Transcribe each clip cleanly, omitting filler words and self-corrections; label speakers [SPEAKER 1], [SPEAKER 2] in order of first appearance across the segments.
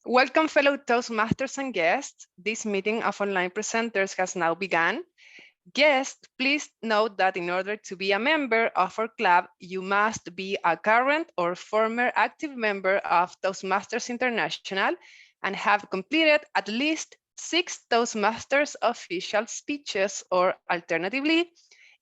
[SPEAKER 1] Welcome, fellow Toastmasters and guests. This meeting of online presenters has now begun. Guests, please note that in order to be a member of our club, you must be a current or former active member of Toastmasters International and have completed at least 6 Toastmasters official speeches, or alternatively,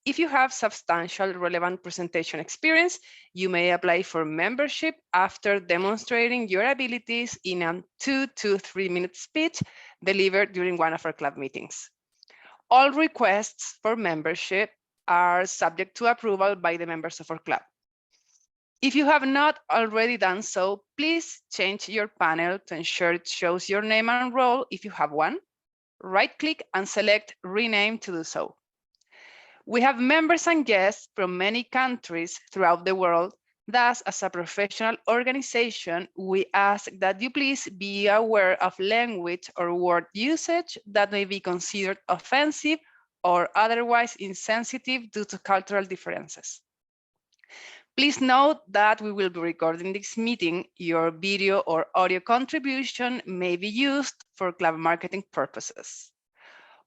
[SPEAKER 1] if you have substantial relevant presentation experience, you may apply for membership after demonstrating your abilities in a 2 to 3 minute speech delivered during one of our club meetings. All requests for membership are subject to approval by the members of our club. If you have not already done so, please change your panel to ensure it shows your name and role if you have one. Right-click and select Rename to do so. We have members and guests from many countries throughout the world. Thus, as a professional organization, we ask that you please be aware of language or word usage that may be considered offensive or otherwise insensitive due to cultural differences. Please note that we will be recording this meeting. Your video or audio contribution may be used for club marketing purposes.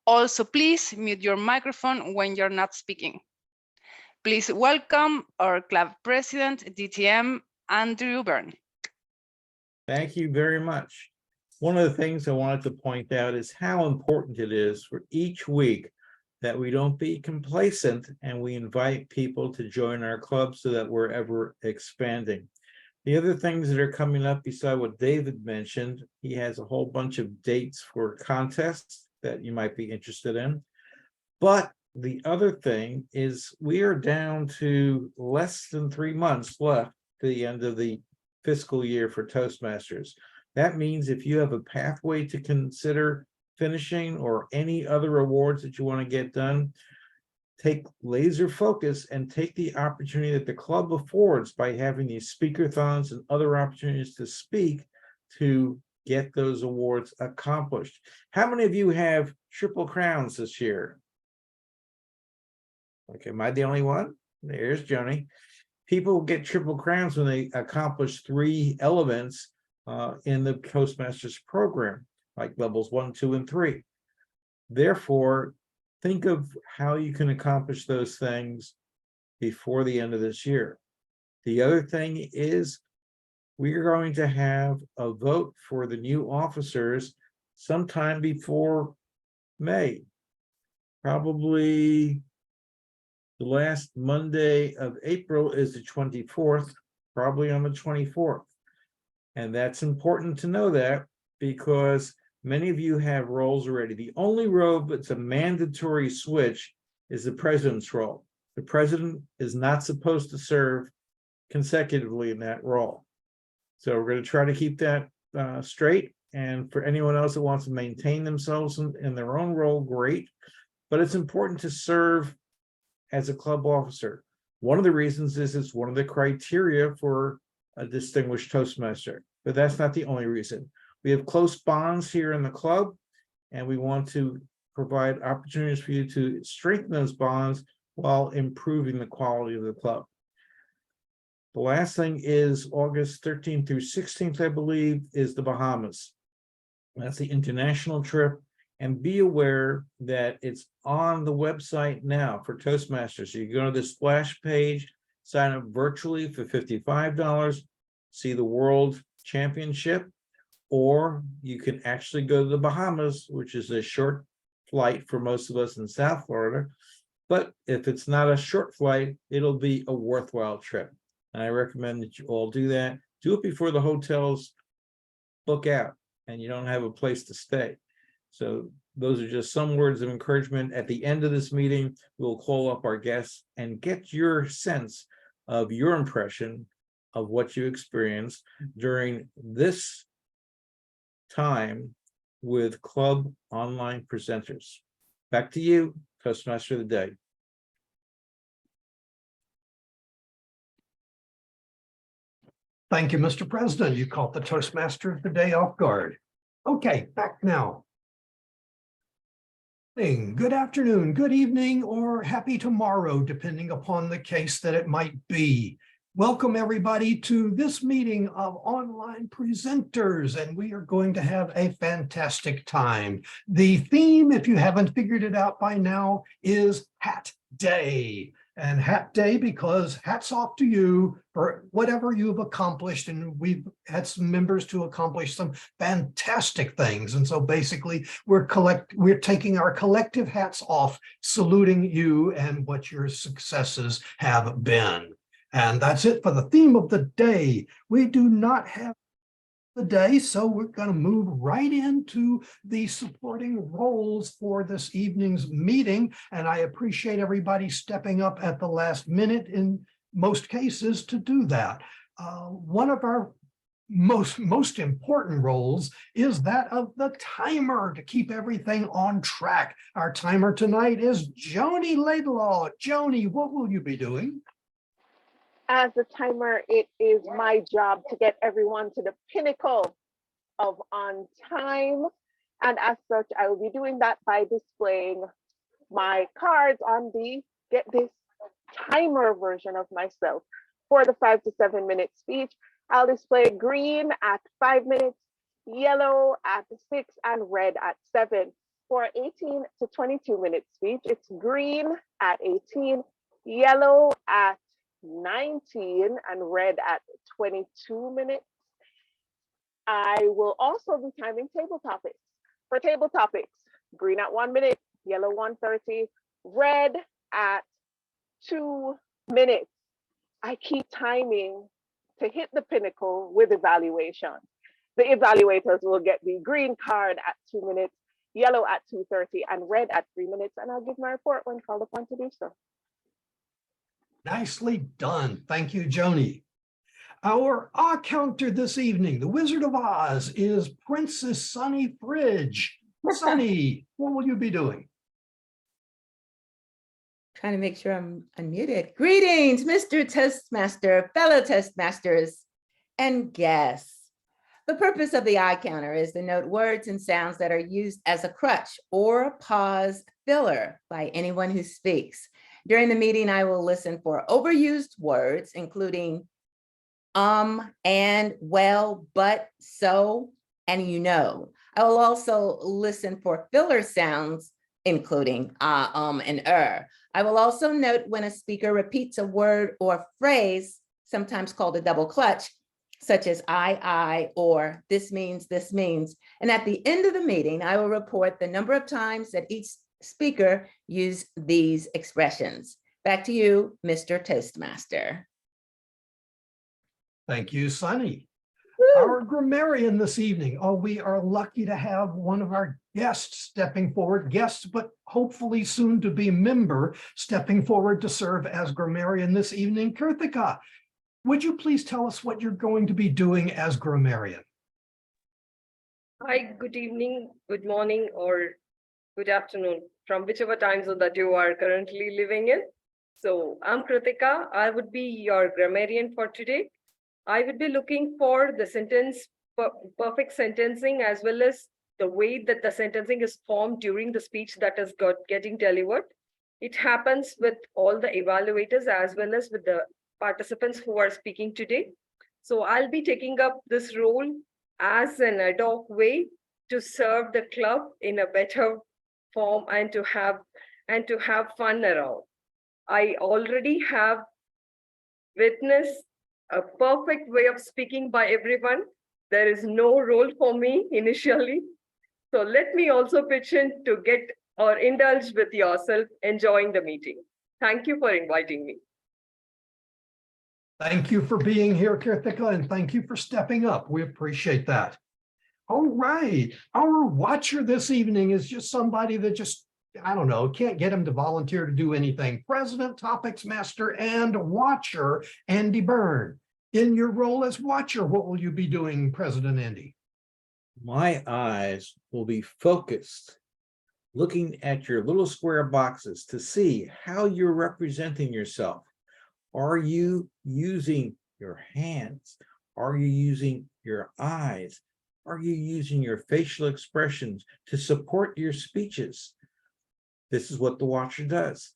[SPEAKER 1] Also, please mute your microphone when you're not speaking. Please welcome our club president, DTM, Andrew Byrne.
[SPEAKER 2] Thank you very much. One of the things I wanted to point out is how important it is for each week that we don't be complacent and we invite people to join our club so that we're ever expanding. The other things that are coming up beside what David mentioned, he has a whole bunch of dates for contests that you might be interested in. But the other thing is we are down to less than 3 months left to the end of the fiscal year for Toastmasters. That means if you have a pathway to consider finishing or any other awards that you want to get done, take laser focus and take the opportunity that the club affords by having these speaker-thons and other opportunities to speak to get those awards accomplished. How many of you have triple crowns this year? Okay, am I the only one? There's Joni. People get triple crowns when they accomplish 3 elements in the Toastmasters program, like levels 1, 2, and 3. Therefore, think of how you can accomplish those things before the end of this year. The other thing is we're going to have a vote for the new officers sometime before May, probably the last Monday of April is the 24th, probably on the 24th. And that's important to know that because many of you have roles already. The only role that's a mandatory switch is the president's role. The president is not supposed to serve consecutively in that role. So we're going to try to keep that straight. And for anyone else that wants to maintain themselves in their own role, great. But it's important to serve as a club officer. One of the reasons is it's one of the criteria for a distinguished Toastmaster, but that's not the only reason. We have close bonds here in the club, and we want to provide opportunities for you to strengthen those bonds while improving the quality of the club. The last thing is August 13th through 16th, I believe, is the Bahamas. That's the international trip. And be aware that it's on the website now for Toastmasters. So you go to the splash page, sign up virtually for $55, see the World Championship, or you can actually go to the Bahamas, which is a short flight for most of us in South Florida. But if it's not a short flight, it'll be a worthwhile trip. And I recommend that you all do that. Do it before the hotels book out and you don't have a place to stay. So those are just some words of encouragement. At the end of this meeting, we'll call up our guests and get your sense of your impression of what you experienced during this time with club online presenters. Back to you, Toastmaster of the Day.
[SPEAKER 3] Thank you, Mr. President. You caught the Toastmaster of the Day off guard. Okay, back now. Good afternoon, good evening, or happy tomorrow, depending upon the case that it might be. Welcome everybody to this meeting of online presenters, and we are going to have a fantastic time. The theme, if you haven't figured it out by now, is Hat Day. And Hat Day because hats off to you for whatever you've accomplished. And we've had some members to accomplish some fantastic things. And so basically we're taking our collective hats off, saluting you and what your successes have been. And that's it for the theme of the day. We do not have the day, so we're going to move right into the supporting roles for this evening's meeting. And I appreciate everybody stepping up at the last minute in most cases to do that. One of our most important roles is that of the timer to keep everything on track. Our timer tonight is Joni Laidlaw. Joni, what will you be doing?
[SPEAKER 4] As a timer, it is my job to get everyone to the pinnacle of on time. And as such, I will be doing that by displaying my cards on the, get this, timer version of myself. For the 5 to 7 minute speech, I'll display green at 5 minutes, yellow at 6, and red at 7. For 18 to 22 minute speech, it's green at 18, yellow at 19, and red at 22 minutes. I will also be timing table topics. For table topics, green at 1 minute, yellow 1:30, red at 2 minutes. I keep timing to hit the pinnacle with evaluation. The evaluators will get the green card at 2 minutes, yellow at 2:30, and red at 3 minutes, and I'll give my report when called upon to do so.
[SPEAKER 3] Nicely done. Thank you, Joni. Our counter this evening, the Wizard of Oz, is Princess Sunny Fridge. Sunny, what will you be doing?
[SPEAKER 5] Trying to make sure I'm unmuted. Greetings, Mr. Toastmaster, fellow Toastmasters, and guests. The purpose of the eye counter is to note words and sounds that are used as a crutch or pause filler by anyone who speaks. During the meeting, I will listen for overused words, including and, well, but, so, and you know. I will also listen for filler sounds, including and I will also note when a speaker repeats a word or phrase, sometimes called a double clutch, such as I, or this means. And at the end of the meeting, I will report the number of times that each speaker used these expressions. Back to you, Mr. Toastmaster.
[SPEAKER 3] Thank you, Sunny.
[SPEAKER 5] Woo!
[SPEAKER 3] Our grammarian this evening. Oh, we are lucky to have one of our guests stepping forward, but hopefully soon to be member, stepping forward to serve as grammarian this evening. Kirthika, would you please tell us what you're going to be doing as grammarian?
[SPEAKER 6] Hi, good evening, good morning, or good afternoon, from whichever time zone that you are currently living in. So I'm Kritika. I would be your grammarian for today. I would be looking for the perfect sentencing, as well as the way that the sentencing is formed during the speech that is getting delivered. It happens with all the evaluators as well as with the participants who are speaking today. So I'll be taking up this role as an ad hoc way to serve the club in a better form and to have fun around. I already have witnessed a perfect way of speaking by everyone. There is no role for me initially. So let me also pitch in to get or indulge with yourself enjoying the meeting. Thank you for inviting me.
[SPEAKER 3] Thank you for being here, Kirthika, and thank you for stepping up. We appreciate that. All right. Our watcher this evening is just somebody that just, I don't know, can't get him to volunteer to do anything. President, Topics Master, and Watcher, Andy Byrne. In your role as Watcher, what will you be doing, President Andy?
[SPEAKER 2] My eyes will be focused, looking at your little square boxes to see how you're representing yourself. Are you using your hands? Are you using your eyes? Are you using your facial expressions to support your speeches? This is what the watcher does.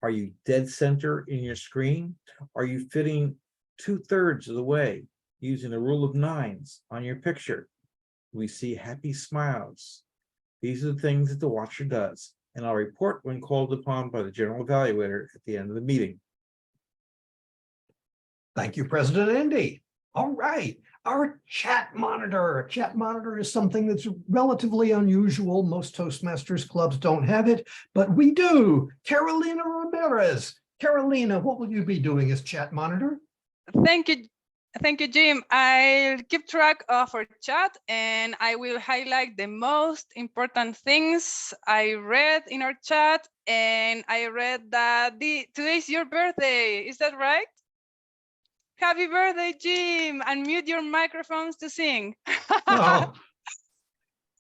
[SPEAKER 2] Are you dead center in your screen? Are you fitting 2/3 of the way using a rule of 9s on your picture. We see happy smiles. These are the things that the watcher does, and I'll report when called upon by the general evaluator at the end of the meeting.
[SPEAKER 3] Thank you, President Andy. All right, our chat monitor. A chat monitor is something that's relatively unusual. Most Toastmasters clubs don't have it, but we do. Carolina Ramirez. Carolina, what will you be doing as chat monitor?
[SPEAKER 1] Thank you, Jim. I'll keep track of our chat and I will highlight the most important things I read in our chat. And I read that today's your birthday. Is that right? Happy birthday, Jim. Unmute your microphones to sing.
[SPEAKER 3] Oh,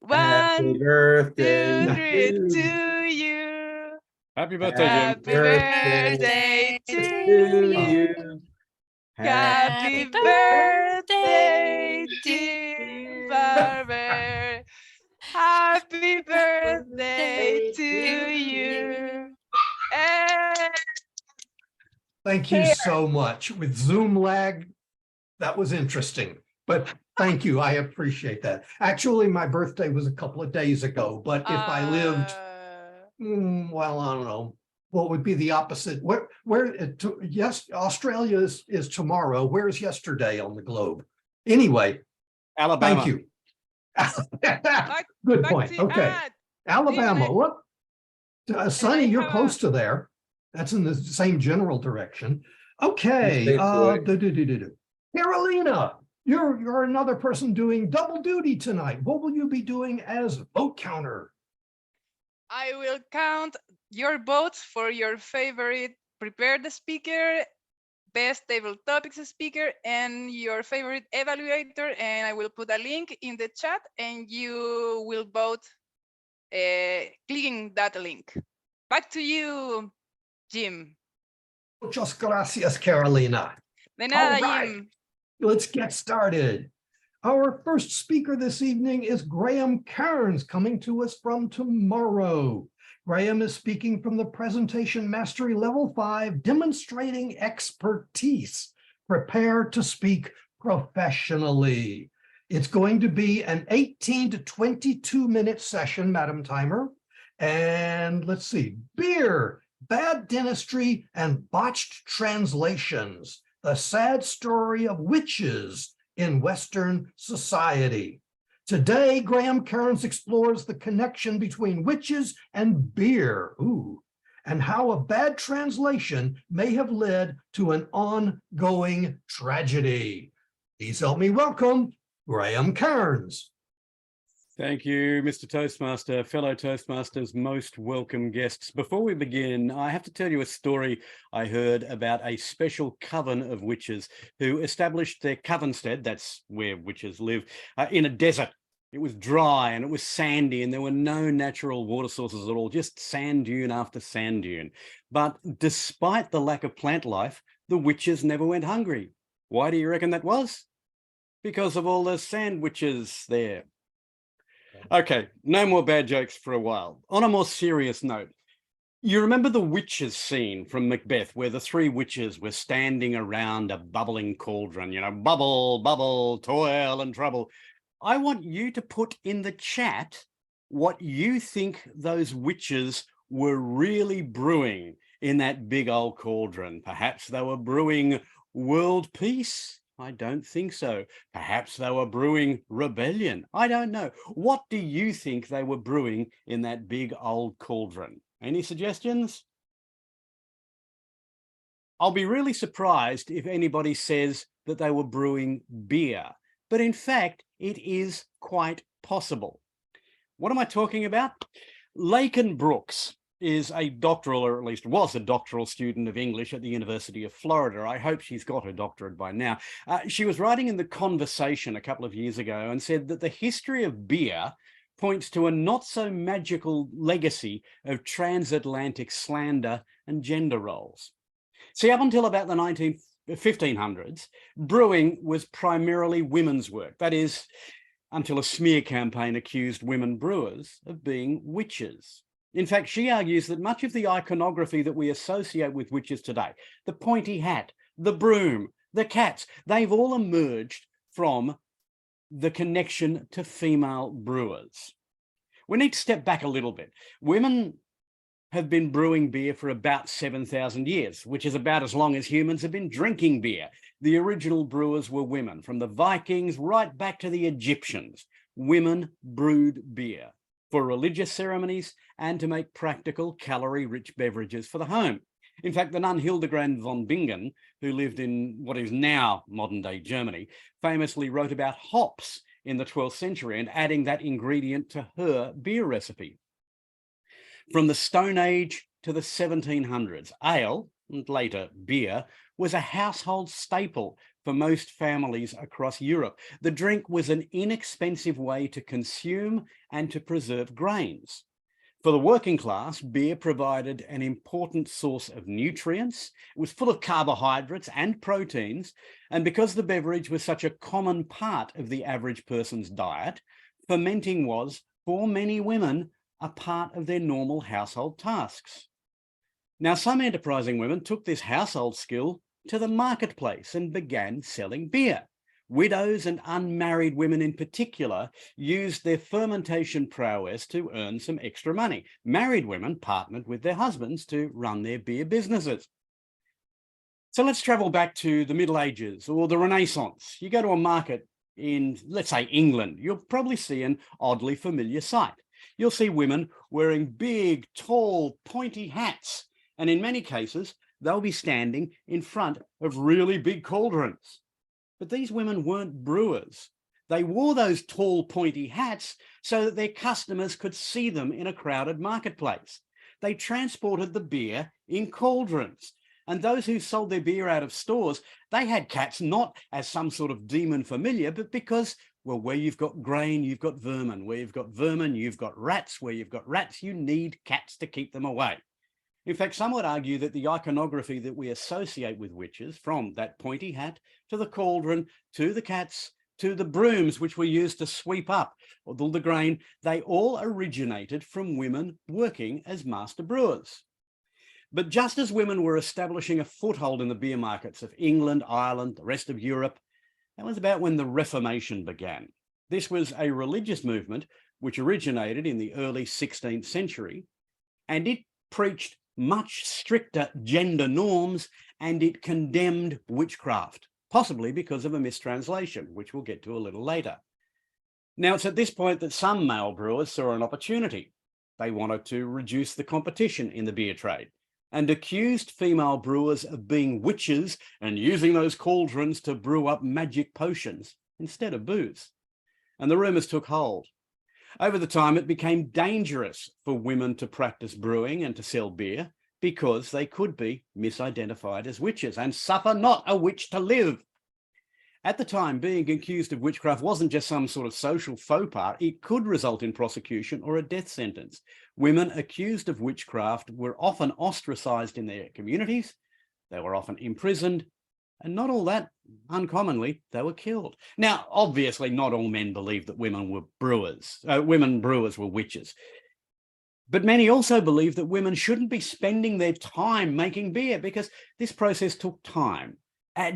[SPEAKER 2] Happy
[SPEAKER 1] 1, 2,
[SPEAKER 2] birthday
[SPEAKER 1] 3
[SPEAKER 2] to
[SPEAKER 1] to you.
[SPEAKER 7] Happy birthday, Jim.
[SPEAKER 1] Happy birthday to you.
[SPEAKER 2] you.
[SPEAKER 1] Happy birthday, Jim Barber. Happy birthday to you. And
[SPEAKER 3] thank you so much. With Zoom lag, that was interesting, but thank you. I appreciate that. Actually, my birthday was a couple of days ago, but if I lived, well, I don't know, what would be the opposite? Yes, Australia is tomorrow. Where's yesterday on the globe? Anyway,
[SPEAKER 7] Alabama.
[SPEAKER 3] thank you. Good
[SPEAKER 1] back
[SPEAKER 3] point.
[SPEAKER 1] to
[SPEAKER 3] Okay.
[SPEAKER 1] Ad.
[SPEAKER 3] Alabama, what? Sonny, you're
[SPEAKER 1] have
[SPEAKER 3] close to there. That's in the same general direction. Okay.
[SPEAKER 2] State boy.
[SPEAKER 3] Carolina, you're another person doing double duty tonight. What will you be doing as vote counter?
[SPEAKER 1] I will count your votes for your favorite prepared speaker, best table topics speaker, and your favorite evaluator. And I will put a link in the chat and you will vote clicking that link. Back to you, Jim.
[SPEAKER 3] Muchas gracias, Carolina.
[SPEAKER 1] De nada,
[SPEAKER 3] All right.
[SPEAKER 1] Jim.
[SPEAKER 3] Let's get started. Our first speaker this evening is Graham Cairns, coming to us from tomorrow. Graham is speaking from the Presentation Mastery Level 5, demonstrating expertise. Prepare to speak professionally. It's going to be an 18 to 22-minute session, Madam Timer. And let's see, beer, bad dentistry, and botched translations. The sad story of witches in Western society. Today, Graham Cairns explores the connection between witches and beer, and how a bad translation may have led to an ongoing tragedy. Please help me welcome Graham Cairns.
[SPEAKER 7] Thank you, Mr. Toastmaster, fellow Toastmasters, most welcome guests. Before we begin, I have to tell you a story I heard about a special coven of witches who established their covenstead, that's where witches live, in a desert. It was dry and it was sandy and there were no natural water sources at all, just sand dune after sand dune. But despite the lack of plant life, the witches never went hungry. Why do you reckon that was? Because of all the sandwiches there. Okay, no more bad jokes for a while. On a more serious note, you remember the witches scene from Macbeth where the three witches were standing around a bubbling cauldron, you know, bubble, bubble, toil and trouble. I want you to put in the chat what you think those witches were really brewing in that big old cauldron. Perhaps they were brewing world peace. I don't think so. Perhaps they were brewing rebellion. I don't know. What do you think they were brewing in that big old cauldron? Any suggestions? I'll be really surprised if anybody says that they were brewing beer, but in fact, it is quite possible. What am I talking about? Laken Brooks is a doctoral, or at least was a doctoral student of English at the University of Florida. I hope she's got her doctorate by now. She was writing in The Conversation a couple of years ago and said that the history of beer points to a not so magical legacy of transatlantic slander and gender roles. See, up until about the 1500s, brewing was primarily women's work. That is, until a smear campaign accused women brewers of being witches. In fact, she argues that much of the iconography that we associate with witches today, the pointy hat, the broom, the cats, they've all emerged from the connection to female brewers. We need to step back a little bit. Women have been brewing beer for about 7,000 years, which is about as long as humans have been drinking beer. The original brewers were women, from the Vikings right back to the Egyptians. Women brewed beer for religious ceremonies and to make practical, calorie-rich beverages for the home. In fact, the nun Hildegard von Bingen, who lived in what is now modern-day Germany, famously wrote about hops in the 12th century and adding that ingredient to her beer recipe. From the Stone Age to the 1700s, ale, and later beer, was a household staple for most families across Europe. The drink was an inexpensive way to consume and to preserve grains. For the working class, beer provided an important source of nutrients. It was full of carbohydrates and proteins, and because the beverage was such a common part of the average person's diet, fermenting was, for many women, a part of their normal household tasks. Now, some enterprising women took this household skill to the marketplace and began selling beer. Widows and unmarried women in particular used their fermentation prowess to earn some extra money. Married women partnered with their husbands to run their beer businesses. So let's travel back to the Middle Ages or the Renaissance. You go to a market in, let's say, England, you'll probably see an oddly familiar sight. You'll see women wearing big, tall, pointy hats, and in many cases, they'll be standing in front of really big cauldrons. But these women weren't brewers. They wore those tall, pointy hats so that their customers could see them in a crowded marketplace. They transported the beer in cauldrons. And those who sold their beer out of stores, they had cats not as some sort of demon familiar, but because, well, where you've got grain, you've got vermin. Where you've got vermin, you've got rats. Where you've got rats, you need cats to keep them away. In fact, some would argue that the iconography that we associate with witches, from that pointy hat to the cauldron, to the cats, to the brooms which were used to sweep up all the grain, they all originated from women working as master brewers. But just as women were establishing a foothold in the beer markets of England, Ireland, the rest of Europe, that was about when the Reformation began. This was a religious movement which originated in the early 16th century, and it preached much stricter gender norms, and it condemned witchcraft, possibly because of a mistranslation, which we'll get to a little later. Now, it's at this point that some male brewers saw an opportunity. They wanted to reduce the competition in the beer trade and accused female brewers of being witches and using those cauldrons to brew up magic potions instead of booze. And the rumours took hold. Over the time, it became dangerous for women to practice brewing and to sell beer because they could be misidentified as witches and suffer not a witch to live. At the time, being accused of witchcraft wasn't just some sort of social faux pas. It could result in prosecution or a death sentence. Women accused of witchcraft were often ostracized in their communities. They were often imprisoned. And not all that uncommonly, they were killed. Now, obviously, not all men believed that women were brewers. Women brewers were witches. But many also believed that women shouldn't be spending their time making beer because this process took time,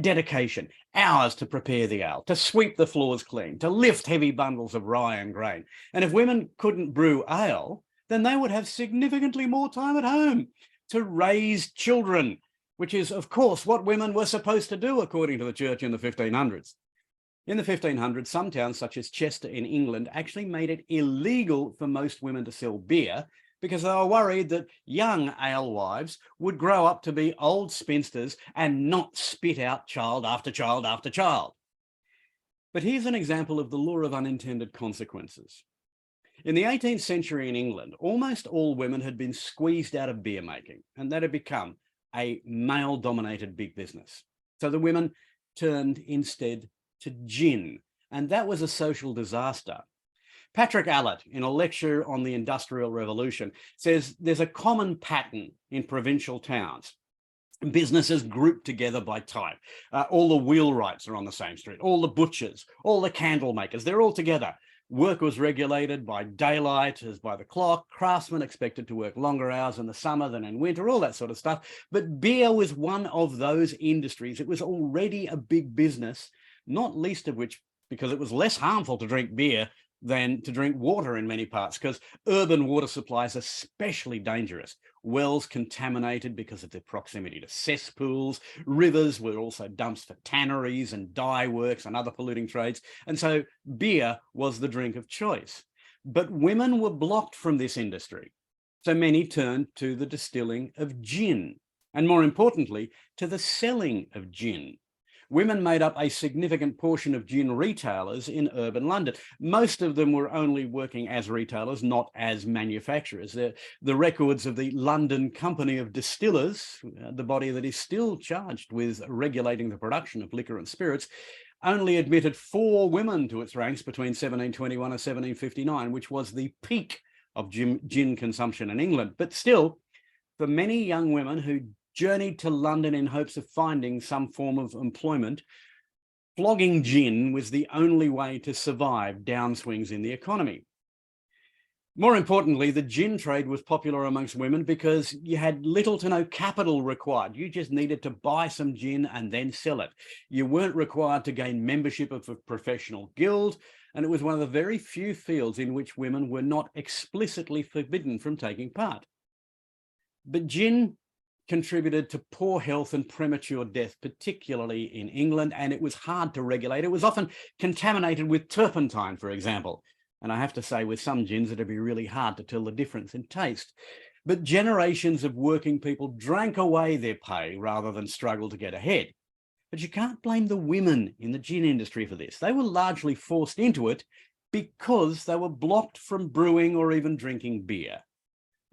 [SPEAKER 7] dedication, hours to prepare the ale, to sweep the floors clean, to lift heavy bundles of rye and grain. And if women couldn't brew ale, then they would have significantly more time at home to raise children, which is, of course, what women were supposed to do, according to the church in the 1500s. In the 1500s, some towns, such as Chester in England, actually made it illegal for most women to sell beer because they were worried that young alewives would grow up to be old spinsters and not spit out child after child after child. But here's an example of the law of unintended consequences. In the 18th century in England, almost all women had been squeezed out of beer making, and that had become a male-dominated big business. So the women turned instead to gin, and that was a social disaster. Patrick Allett, in a lecture on the Industrial Revolution, says there's a common pattern in provincial towns. Businesses grouped together by type. All the wheelwrights are on the same street, all the butchers, all the candle makers, they're all together. Work was regulated by daylight as by the clock. Craftsmen expected to work longer hours in the summer than in winter, all that sort of stuff. But beer was one of those industries. It was already a big business, not least of which because it was less harmful to drink beer than to drink water in many parts, because urban water supplies are especially dangerous. Wells contaminated because of their proximity to cesspools. Rivers were also dumps for tanneries and dye works and other polluting trades. And so beer was the drink of choice. But women were blocked from this industry. So many turned to the distilling of gin, and more importantly, to the selling of gin. Women made up a significant portion of gin retailers in urban London. Most of them were only working as retailers, not as manufacturers. The records of the London Company of Distillers, the body that is still charged with regulating the production of liquor and spirits, only admitted 4 women to its ranks between 1721 and 1759, which was the peak of gin consumption in England. But still, for many young women who journeyed to London in hopes of finding some form of employment, flogging gin was the only way to survive downswings in the economy. More importantly, the gin trade was popular amongst women because you had little to no capital required. You just needed to buy some gin and then sell it. You weren't required to gain membership of a professional guild, and it was one of the very few fields in which women were not explicitly forbidden from taking part. But gin contributed to poor health and premature death, particularly in England, and it was hard to regulate. It was often contaminated with turpentine, for example. And I have to say, with some gins, it'd be really hard to tell the difference in taste. But generations of working people drank away their pay rather than struggle to get ahead. But you can't blame the women in the gin industry for this. They were largely forced into it because they were blocked from brewing or even drinking beer.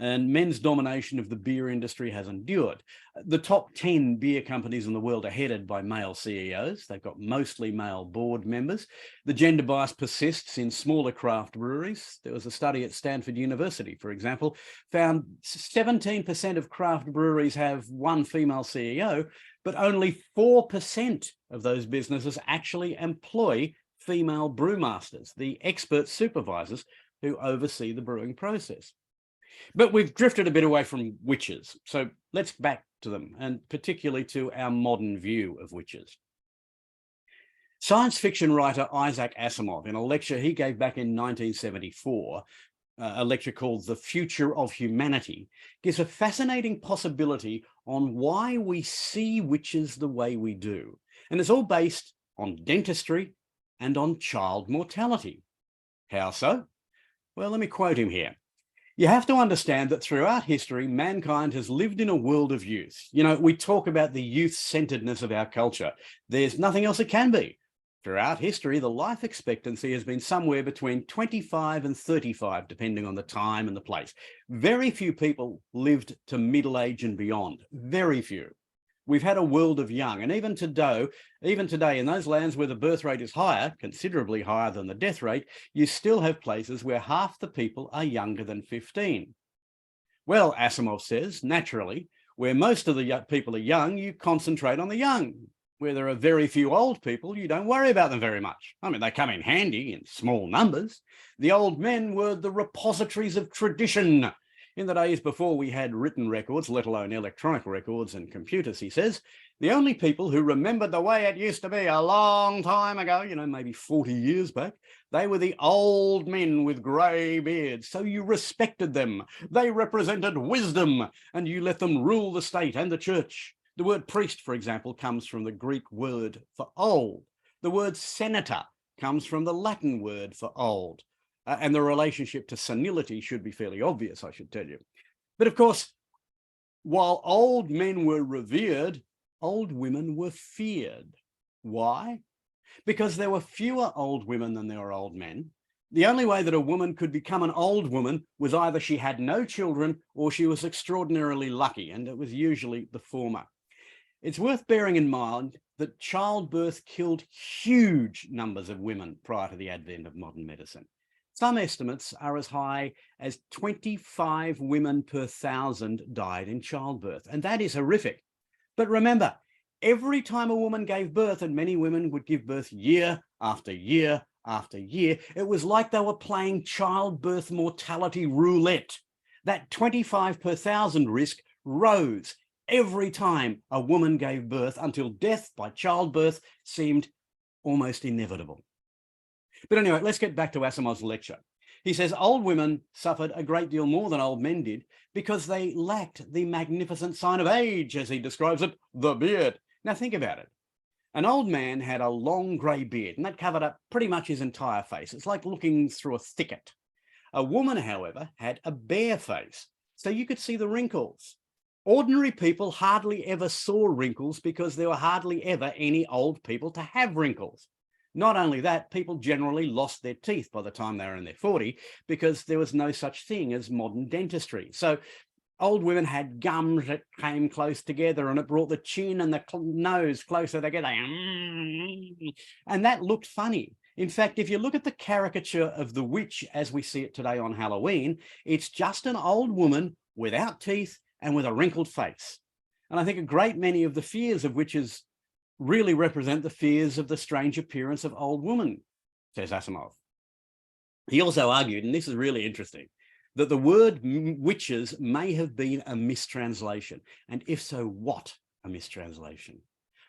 [SPEAKER 7] And men's domination of the beer industry has endured. The top 10 beer companies in the world are headed by male CEOs. They've got mostly male board members. The gender bias persists in smaller craft breweries. There was a study at Stanford University, for example, found 17% of craft breweries have one female CEO, but only 4% of those businesses actually employ female brewmasters, the expert supervisors who oversee the brewing process. But we've drifted a bit away from witches, so let's back to them, and particularly to our modern view of witches. Science fiction writer Isaac Asimov, in a lecture he gave back in 1974, a lecture called The Future of Humanity, gives a fascinating possibility on why we see witches the way we do. And it's all based on dentistry and on child mortality. How so? Well, let me quote him here. You have to understand that throughout history, mankind has lived in a world of youth. You know, we talk about the youth-centeredness of our culture. There's nothing else it can be. Throughout history, the life expectancy has been somewhere between 25 and 35, depending on the time and the place. Very few people lived to middle age and beyond. Very few. We've had a world of young, and even today, in those lands where the birth rate is higher, considerably higher than the death rate, you still have places where half the people are younger than 15. Well, Asimov says, naturally, where most of the people are young, you concentrate on the young. Where there are very few old people, you don't worry about them very much. I mean, they come in handy in small numbers. The old men were the repositories of tradition. In the days before we had written records, let alone electronic records and computers, he says, the only people who remembered the way it used to be a long time ago, you know, maybe 40 years back, they were the old men with grey beards. So you respected them. They represented wisdom, and you let them rule the state and the church. The word priest, for example, comes from the Greek word for old. The word senator comes from the Latin word for old. And the relationship to senility should be fairly obvious, I should tell you. But of course, while old men were revered, old women were feared. Why? Because there were fewer old women than there were old men. The only way that a woman could become an old woman was either she had no children or she was extraordinarily lucky, and it was usually the former. It's worth bearing in mind that childbirth killed huge numbers of women prior to the advent of modern medicine. Some estimates are as high as 25 women per 1,000 died in childbirth, and that is horrific. But remember, every time a woman gave birth, and many women would give birth year after year after year, it was like they were playing childbirth mortality roulette. That 25 per thousand risk rose every time a woman gave birth until death by childbirth seemed almost inevitable. But anyway, let's get back to Asimov's lecture. He says old women suffered a great deal more than old men did because they lacked the magnificent sign of age, as he describes it, the beard. Now think about it. An old man had a long grey beard, and that covered up pretty much his entire face. It's like looking through a thicket. A woman, however, had a bare face, so you could see the wrinkles. Ordinary people hardly ever saw wrinkles because there were hardly ever any old people to have wrinkles. Not only that, people generally lost their teeth by the time they were in their 40 because there was no such thing as modern dentistry. So old women had gums that came close together and it brought the chin and the nose closer together. And that looked funny. In fact, if you look at the caricature of the witch as we see it today on Halloween, it's just an old woman without teeth and with a wrinkled face. And I think a great many of the fears of witches really represent the fears of the strange appearance of old women, says Asimov. He also argued, and this is really interesting, that the word witches may have been a mistranslation, and if so, what a mistranslation.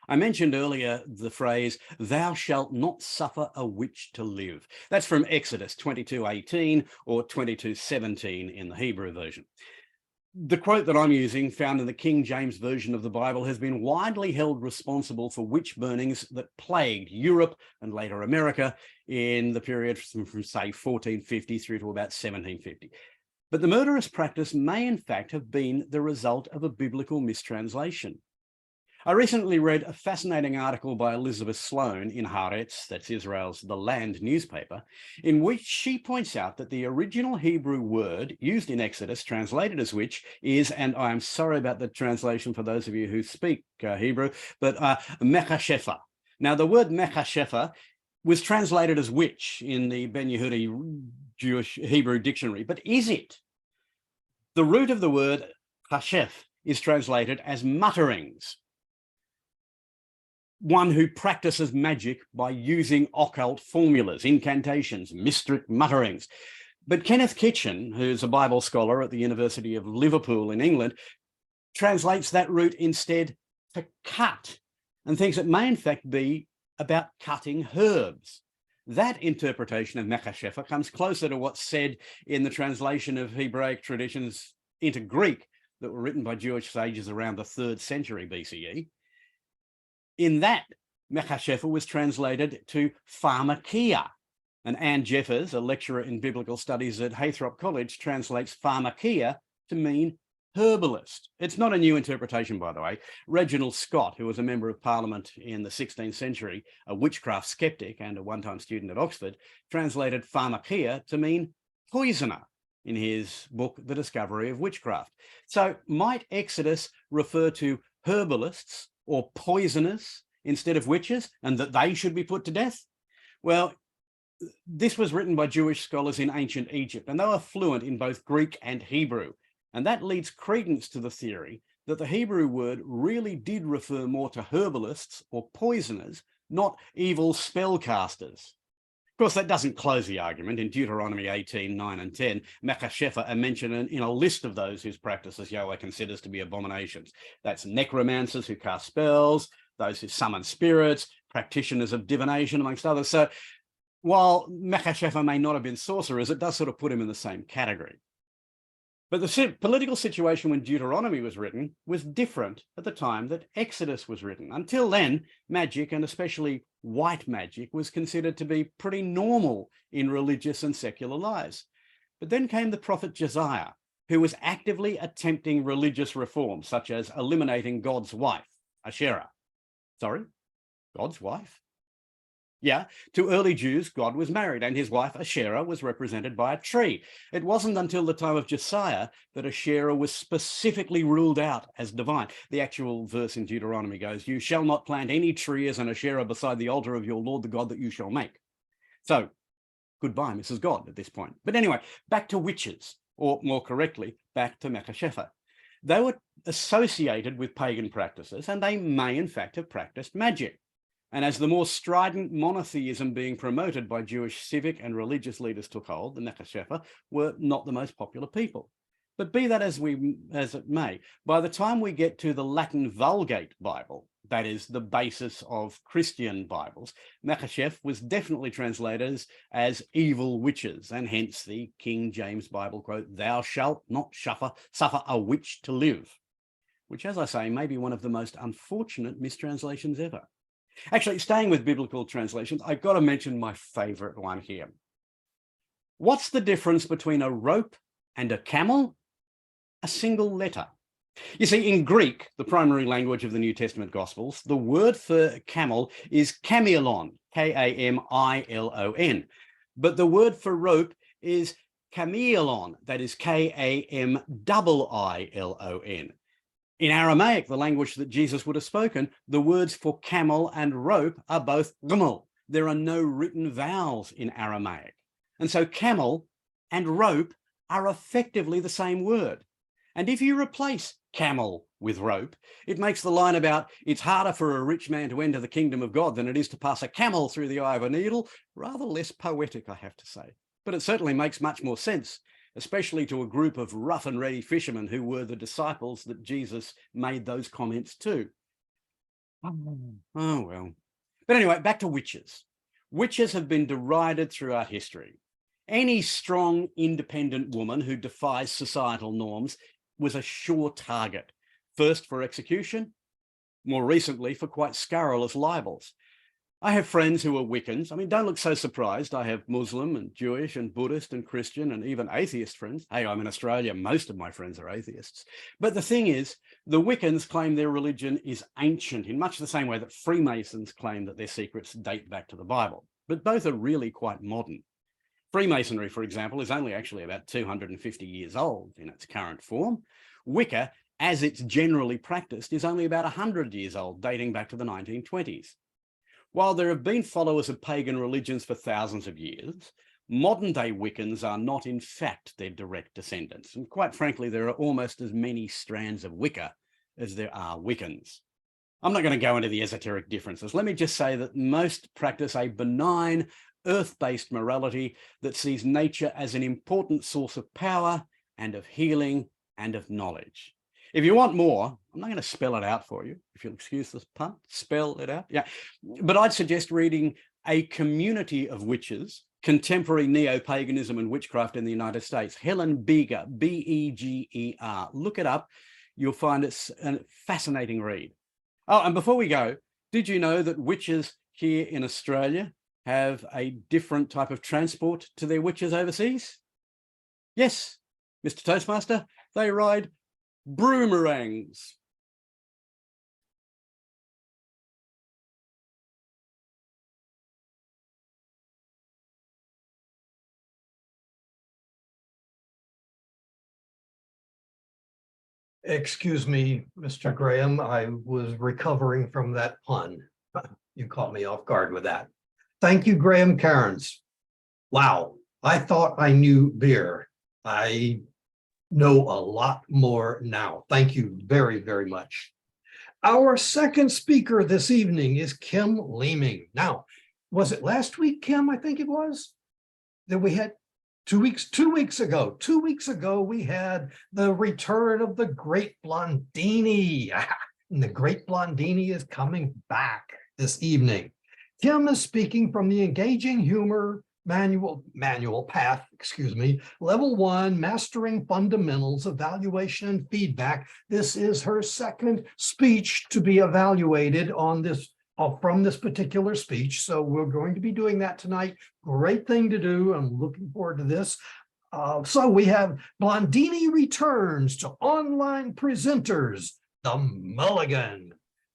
[SPEAKER 7] I mentioned earlier the phrase, "Thou shalt not suffer a witch to live." That's from Exodus 22:18 or 22:17 in the Hebrew version. The quote that I'm using, found in the King James Version of the Bible, has been widely held responsible for witch burnings that plagued Europe and later America in the period from say 1450 through to about 1750. But the murderous practice may in fact have been the result of a biblical mistranslation. I recently read a fascinating article by Elizabeth Sloan in Haaretz, that's Israel's The Land newspaper, in which she points out that the original Hebrew word used in Exodus, translated as witch, is, and I am sorry about the translation for those of you who speak Hebrew, but mechashefa. Now, the word mechashefa was translated as witch in the Ben Yehudi Jewish Hebrew dictionary, but is it? The root of the word chashef is translated as mutterings. One who practices magic by using occult formulas, incantations, mystic mutterings. But Kenneth Kitchen, who's a Bible scholar at the University of Liverpool in England, translates that root instead to cut and thinks it may in fact be about cutting herbs. That interpretation of mechashefa comes closer to what's said in the translation of Hebraic traditions into Greek that were written by Jewish sages around the 3rd century BCE. In that, mechashefa was translated to pharmakia. And Anne Jeffers, a lecturer in biblical studies at Haythrop College, translates pharmakia to mean herbalist. It's not a new interpretation, by the way. Reginald Scott, who was a member of Parliament in the 16th century, a witchcraft skeptic and a one-time student at Oxford, translated pharmakia to mean poisoner in his book, The Discovery of Witchcraft. So might Exodus refer to herbalists or poisoners instead of witches, and that they should be put to death? Well, this was written by Jewish scholars in ancient Egypt, and they were fluent in both Greek and Hebrew. And that leads credence to the theory that the Hebrew word really did refer more to herbalists or poisoners, not evil spellcasters. Of course, that doesn't close the argument. In Deuteronomy 18, 9 and 10, mechashefa are mentioned in a list of those whose practices Yahweh considers to be abominations. That's necromancers who cast spells, those who summon spirits, practitioners of divination, amongst others. So while mechashefa may not have been sorcerers, it does sort of put him in the same category. But the political situation when Deuteronomy was written was different at the time that Exodus was written. Until then, magic, and especially white magic, was considered to be pretty normal in religious and secular lives. But then came the prophet Josiah, who was actively attempting religious reforms, such as eliminating God's wife, Asherah. Sorry, God's wife? Yeah, to early Jews, God was married and his wife Asherah was represented by a tree. It wasn't until the time of Josiah that Asherah was specifically ruled out as divine. The actual verse in Deuteronomy goes, "You shall not plant any tree as an Asherah beside the altar of your Lord, the God that you shall make." So goodbye, Mrs. God at this point. But anyway, back to witches, or more correctly, back to mechashefa. They were associated with pagan practices and they may in fact have practiced magic. And as the more strident monotheism being promoted by Jewish civic and religious leaders took hold, the Nechashefa were not the most popular people. But be that as it may, by the time we get to the Latin Vulgate Bible, that is the basis of Christian Bibles, Nechashef was definitely translated as evil witches, and hence the King James Bible quote, "Thou shalt not suffer a witch to live," which, as I say, may be one of the most unfortunate mistranslations ever. Actually, staying with biblical translations, I've got to mention my favorite one here. What's the difference between a rope and a camel? A single letter. You see, in Greek, the primary language of the New Testament Gospels, the word for camel is kamielon, K-A-M-I-L-O-N. But the word for rope is kamielon, that is K-A-M-I-I-L-O-N. In Aramaic, the language that Jesus would have spoken, the words for camel and rope are both gmel. There are no written vowels in Aramaic. And so camel and rope are effectively the same word. And if you replace camel with rope, it makes the line about it's harder for a rich man to enter the kingdom of God than it is to pass a camel through the eye of a needle rather less poetic, I have to say. But it certainly makes much more sense, especially to a group of rough and ready fishermen who were the disciples that Jesus made those comments to. Oh, well. But anyway, back to witches. Witches have been derided throughout history. Any strong, independent woman who defies societal norms was a sure target, first for execution, more recently for quite scurrilous libels. I have friends who are Wiccans. I mean, don't look so surprised. I have Muslim and Jewish and Buddhist and Christian and even atheist friends. Hey, I'm in Australia. Most of my friends are atheists. But the thing is, the Wiccans claim their religion is ancient in much the same way that Freemasons claim that their secrets date back to the Bible. But both are really quite modern. Freemasonry, for example, is only actually about 250 years old in its current form. Wicca, as it's generally practiced, is only about 100 years old, dating back to the 1920s. While there have been followers of pagan religions for thousands of years, modern-day Wiccans are not in fact their direct descendants. And quite frankly, there are almost as many strands of Wicca as there are Wiccans. I'm not going to go into the esoteric differences. Let me just say that most practice a benign, earth-based morality that sees nature as an important source of power and of healing and of knowledge. If you want more, I'm not going to spell it out for you, if you'll excuse this pun, spell it out. Yeah, but I'd suggest reading A Community of Witches, Contemporary Neo-Paganism and Witchcraft in the United States. Helen Beger, B-E-G-E-R. Look it up. You'll find it's a fascinating read. Oh, and before we go, did you know that witches here in Australia have a different type of transport to their witches overseas? Yes, Mr. Toastmaster, they ride broomerangs.
[SPEAKER 3] Excuse me, Mr. Graham, I was recovering from that pun. You caught me off guard with that. Thank you, Graham Cairns. Wow, I thought I knew beer. I know a lot more now. Thank you very, very much. Our second speaker this evening is Kim Leaming. Now, was it last week, Kim? I think it was that we had 2 weeks ago, we had the return of the great Blondini. And the great Blondini is coming back this evening. Kim is speaking from the Engaging Humor manual path, level 1, Mastering Fundamentals, Evaluation and Feedback. This is her second speech to be evaluated on this from this particular speech. So we're going to be doing that tonight. Great thing to do. I'm looking forward to this. So we have Blondini returns to online presenters, the Mulligan.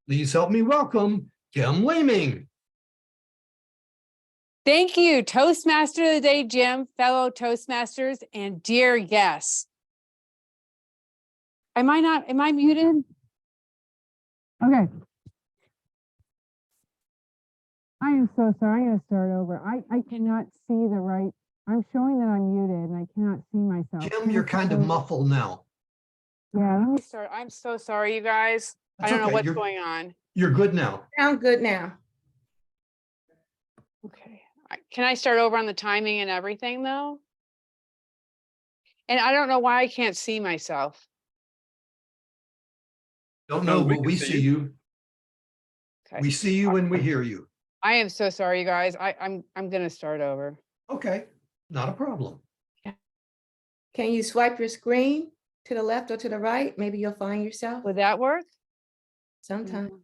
[SPEAKER 3] Please help me welcome Kim Leaming.
[SPEAKER 8] Thank you, Toastmaster of the Day, Jim, fellow Toastmasters, and dear guests. Am I muted? Okay. I am so sorry. I'm going to start over. I cannot see the right. I'm showing that I'm muted and I cannot see myself.
[SPEAKER 3] Kim, you're kind of muffled now.
[SPEAKER 8] Yeah, let me start. I'm so sorry, you guys.
[SPEAKER 3] That's
[SPEAKER 8] I don't know
[SPEAKER 3] okay.
[SPEAKER 8] what's going on.
[SPEAKER 3] You're good now.
[SPEAKER 5] Sound good now.
[SPEAKER 8] Okay, can I start over on the timing and everything though? And I don't know why I can't see myself.
[SPEAKER 3] Don't
[SPEAKER 7] No,
[SPEAKER 3] know,
[SPEAKER 7] we
[SPEAKER 3] but
[SPEAKER 7] can
[SPEAKER 3] we
[SPEAKER 7] see
[SPEAKER 3] see you.
[SPEAKER 8] Okay.
[SPEAKER 3] We see you and we hear you.
[SPEAKER 8] I am so sorry, you guys. I'm gonna start over.
[SPEAKER 3] Okay, not a problem.
[SPEAKER 5] Can you swipe your screen to the left or to the right? Maybe you'll find yourself
[SPEAKER 8] Would that work?
[SPEAKER 5] sometime.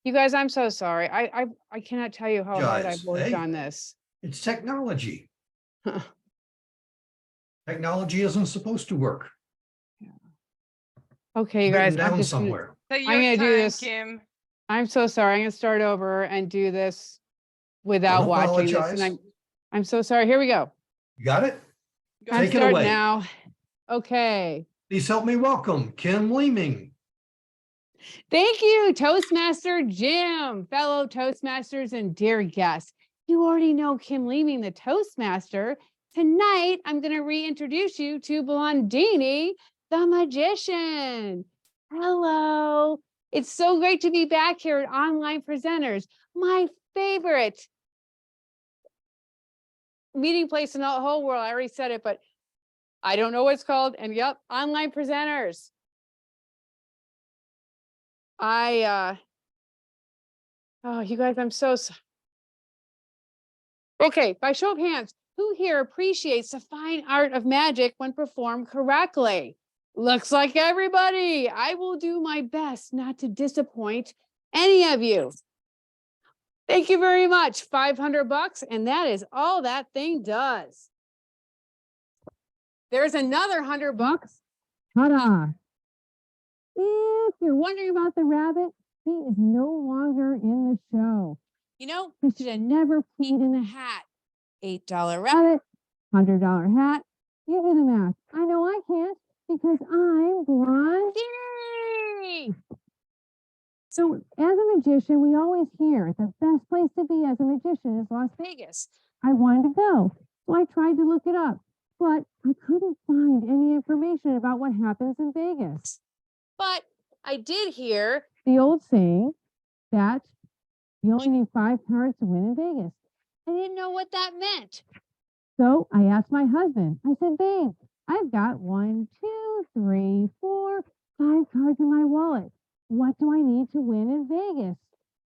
[SPEAKER 8] You guys, I'm so sorry. I cannot tell you how hard I've
[SPEAKER 3] Guys,
[SPEAKER 8] worked
[SPEAKER 3] hey.
[SPEAKER 8] on this.
[SPEAKER 3] It's technology. Technology isn't supposed to work.
[SPEAKER 8] Okay, you
[SPEAKER 3] Written
[SPEAKER 8] guys, I'm
[SPEAKER 3] down
[SPEAKER 8] just gonna,
[SPEAKER 3] somewhere.
[SPEAKER 1] Take
[SPEAKER 8] I'm
[SPEAKER 1] your
[SPEAKER 8] gonna do
[SPEAKER 1] time,
[SPEAKER 8] this.
[SPEAKER 1] Kim.
[SPEAKER 8] I'm so sorry. I'm gonna start over and do this without
[SPEAKER 3] Don't
[SPEAKER 8] watching this.
[SPEAKER 3] apologize.
[SPEAKER 8] And I'm so sorry. Here we go.
[SPEAKER 3] You got it?
[SPEAKER 1] Go
[SPEAKER 8] I'm
[SPEAKER 3] Take it
[SPEAKER 8] starting
[SPEAKER 3] away.
[SPEAKER 8] now. Okay.
[SPEAKER 3] Please help me welcome Kim Leaming.
[SPEAKER 8] Thank you, Toastmaster Jim, fellow Toastmasters and dear guests. You already know Kim Leaming, the Toastmaster. Tonight, I'm going to reintroduce you to Blondini, the magician. Hello. It's so great to be back here at Online Presenters, my favorite meeting place in the whole world. I already said it, but I don't know what it's called. And yep, Online Presenters. Oh, you guys, I'm so okay. By show of hands, who here appreciates the fine art of magic when performed correctly? Looks like everybody. I will do my best not to disappoint any of you. Thank you very much. $500, and that is all that thing does. There's another $100. Ta-da! If you're wondering about the rabbit, he is no longer in the show. You know, he should have never peed in the hat. $8 rabbit, $100 hat. You do the math. I know I can't because I'm Blondini. So as a magician, we always hear the best place to be as a magician is Las Vegas. I wanted to go, so I tried to look it up, but I couldn't find any information about what happens in Vegas. But I did hear the old saying that you only need 5 cards to win in Vegas. I didn't know what that meant. So I asked my husband, I said, babe, I've got 1, 2, 3, 4, 5 cards in my wallet. What do I need to win in Vegas?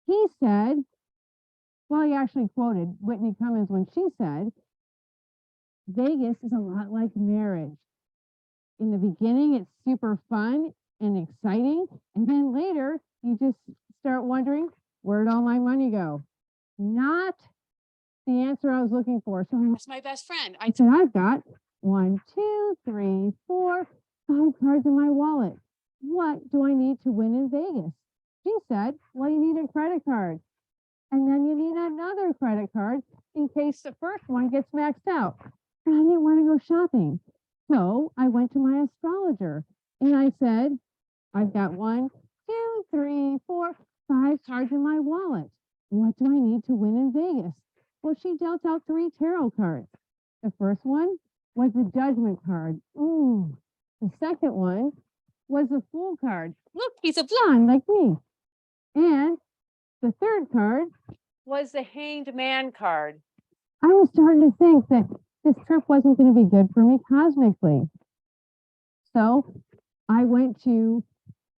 [SPEAKER 8] He said, well, he actually quoted Whitney Cummings when she said, Vegas is a lot like marriage. In the beginning, it's super fun and exciting. And then later, you just start wondering, where'd all my money go? Not the answer I was looking for. So I asked my best friend. I said, I've got 1, 2, 3, 4, 5 cards in my wallet. What do I need to win in Vegas? She said, well, you need a credit card. And then you need another credit card in case the first one gets maxed out. But I didn't want to go shopping. So I went to my astrologer and I said, I've got 1, 2, 3, 4, 5 cards in my wallet. What do I need to win in Vegas? Well, she dealt out 3 tarot cards. The first one was the Judgment card. Ooh. The second one was the Fool card. Look, he's a blonde like me. And the third card was the Hanged Man card. I was starting to think that this trip wasn't going to be good for me cosmically. So I went to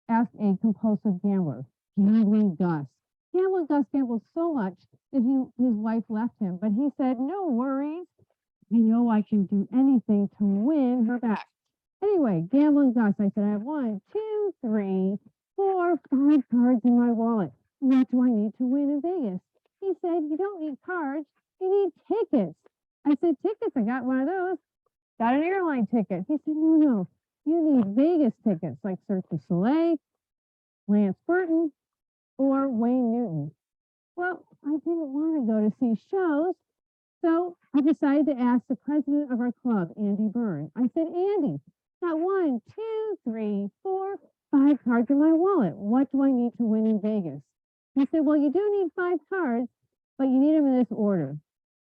[SPEAKER 8] ask a compulsive gambler, Gambling Gus. Gambling Gus gambled so much that his wife left him, but he said, no worries. I know I can do anything to win her back. Anyway, Gambling Gus, I said, I have 1, 2, 3, 4, 5 cards in my wallet. What do I need to win in Vegas? He said, you don't need cards, you need tickets. I said, tickets, I got one of those. Got an airline ticket. He said, no, you need Vegas tickets like Cirque du Soleil, Lance Burton, or Wayne Newton. Well, I didn't want to go to see shows, so I decided to ask the president of our club, Andy Byrne. I said, Andy, got 1, 2, 3, 4, 5 cards in my wallet. What do I need to win in Vegas? He said, well, you do need 5 cards, but you need them in this order.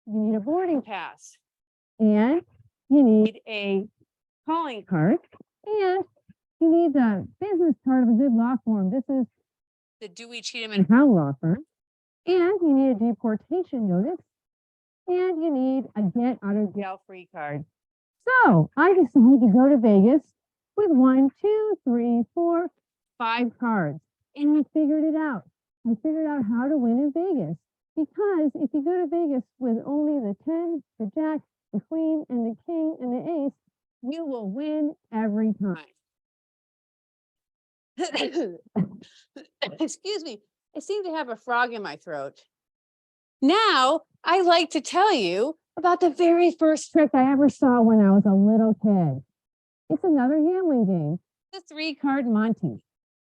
[SPEAKER 8] You need a boarding pass, and you need a calling card, and you need the business card of a good law firm. This is the Dewey, Cheatham, and Howe law firm. And you need a deportation notice and you need a get out of jail free card. So I decided to go to Vegas with 1, 2, 3, 4, 5 cards, and I figured it out. I figured out how to win in Vegas, because if you go to Vegas with only the 10, the jack, the queen, and the king, and the ace, you will win every time. Excuse me, I seem to have a frog in my throat. Now, I'd like to tell you about the very first trick I ever saw when I was a little kid. It's another gambling game, the 3-card Monte.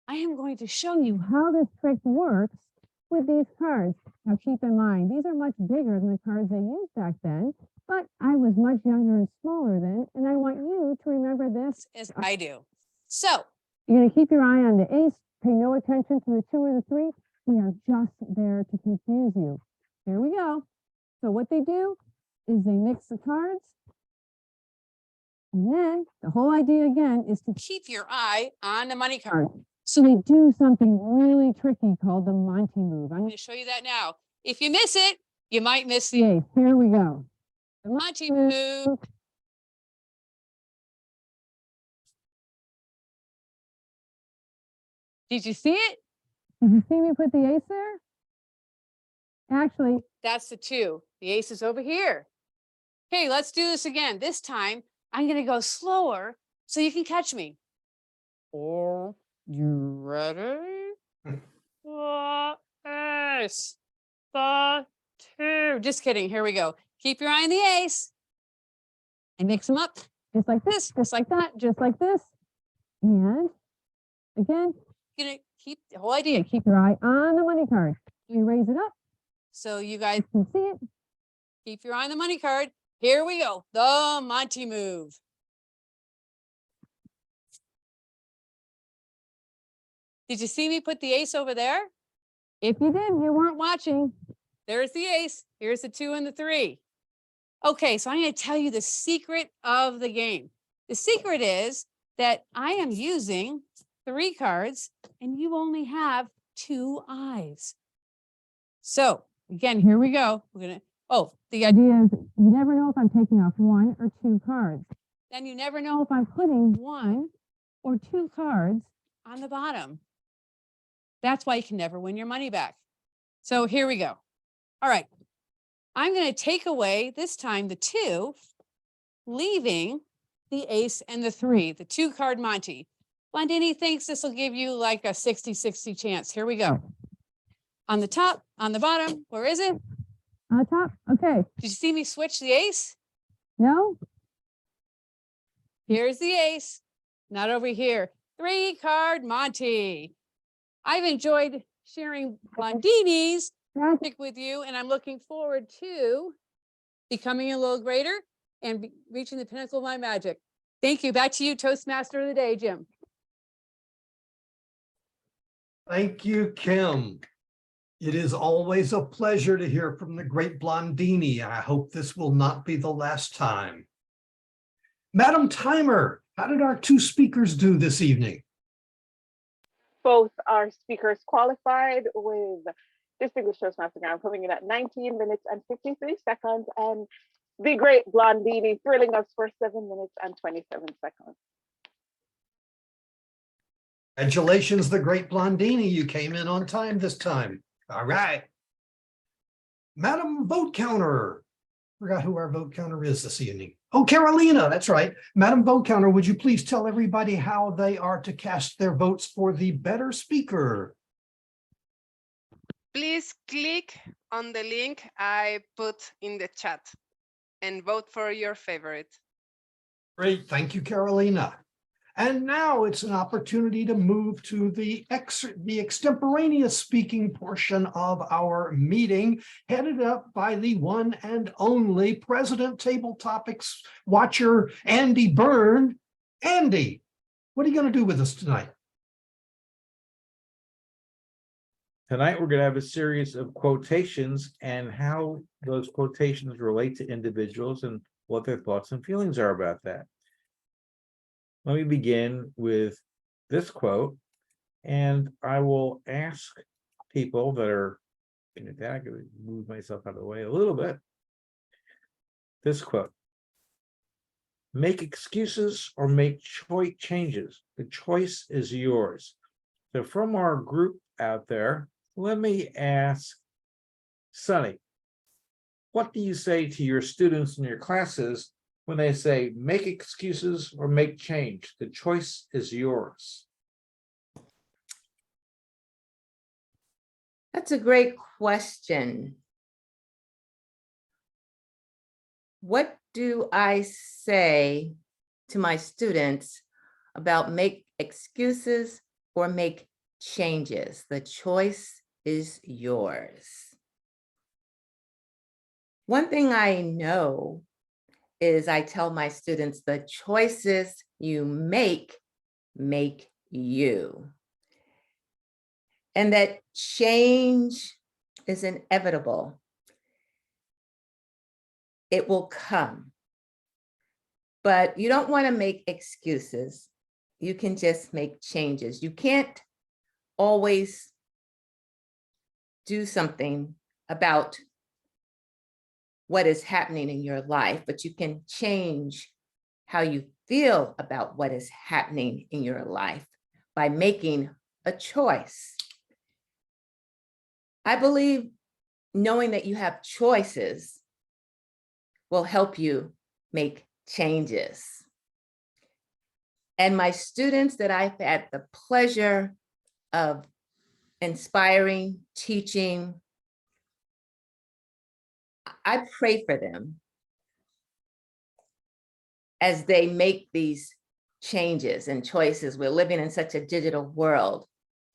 [SPEAKER 8] I am going to show you how this trick works with these cards. Now, keep in mind, these are much bigger than the cards they used back then, but I was much younger and smaller then, and I want you to remember this as I do. So, you're going to keep your eye on the ace, pay no attention to the 2 or the 3. We are just there to confuse you. Here we go. So what they do is they mix the cards. And then the whole idea again is to keep your eye on the money card. So they do something really tricky called the Monte move. I'm going to show you that now. If you miss it, you might miss the ace. Here we go. The Monte move. Did you see it? Did you see me put the ace there? Actually, that's the 2. The ace is over here. Okay, let's do this again. This time, I'm going to go slower so you can catch me. Are you ready? The ace. The 2. Just kidding. Here we go. Keep your eye on the ace. And mix them up. Just like this, just like that, just like this. And again, you're going to keep the whole idea. Keep your eye on the money card. You raise it up so you guys can see it. Keep your eye on the money card. Here we go. The Monte move. Did you see me put the ace over there? If you did, you weren't watching. There's the ace. Here's the 2 and the 3. Okay, so I'm going to tell you the secret of the game. The secret is that I am using 3 cards and you only have 2 eyes. So again, here we go. We're going to, the idea is you never know if I'm taking off 1 or 2 cards. Then you never know if I'm putting 1 or 2 cards on the bottom. That's why you can never win your money back. So here we go. All right. I'm going to take away this time the 2, leaving the ace and the 3, the 2-card Monte. Blondini thinks this will give you like a 60-60 chance. Here we go. On the top, on the bottom, where is it? On the top, okay. Did you see me switch the ace? No. Here's the ace, not over here. 3-card Monte. I've enjoyed sharing Blondini's magic with you, and I'm looking forward to becoming a little greater and reaching the pinnacle of my magic. Thank you. Back to you, Toastmaster of the day, Jim.
[SPEAKER 3] Thank you, Kim. It is always a pleasure to hear from the great Blondini. I hope this will not be the last time. Madam Timer, how did our 2 speakers do this evening?
[SPEAKER 4] Both our speakers qualified with distinguished Toastmaster Graham coming in at 19 minutes and 53 seconds, and the great Blondini thrilling us for 7 minutes and 27 seconds.
[SPEAKER 3] Congratulations, the great Blondini. You came in on time this time. All right. Madam Vote Counter. Forgot who our vote counter is this evening. Oh, Carolina, that's right. Madam Vote Counter, would you please tell everybody how they are to cast their votes for the better speaker?
[SPEAKER 1] Please click on the link I put in the chat and vote for your favorite.
[SPEAKER 3] Great, thank you, Carolina. And now it's an opportunity to move to the extemporaneous speaking portion of our meeting, headed up by the one and only President Table Topics watcher, Andy Byrne. Andy, what are you going to do with us tonight?
[SPEAKER 2] Tonight, we're going to have a series of quotations and how those quotations relate to individuals and what their thoughts and feelings are about that. Let me begin with this quote, and I will ask people that are in attack, move myself out of the way a little bit, this quote. Make excuses or make choice changes. The choice is yours. So from our group out there, let me ask Sunny, what do you say to your students in your classes when they say, make excuses or make change? The choice is yours.
[SPEAKER 5] That's a great question. What do I say to my students about make excuses or make changes? The choice is yours. One thing I know is I tell my students the choices you make you. And that change is inevitable. It will come. But you don't want to make excuses. You can just make changes. You can't always do something about what is happening in your life, but you can change how you feel about what is happening in your life by making a choice. I believe knowing that you have choices will help you make changes. And my students that I've had the pleasure of inspiring, teaching, I pray for them as they make these changes and choices. We're living in such a digital world.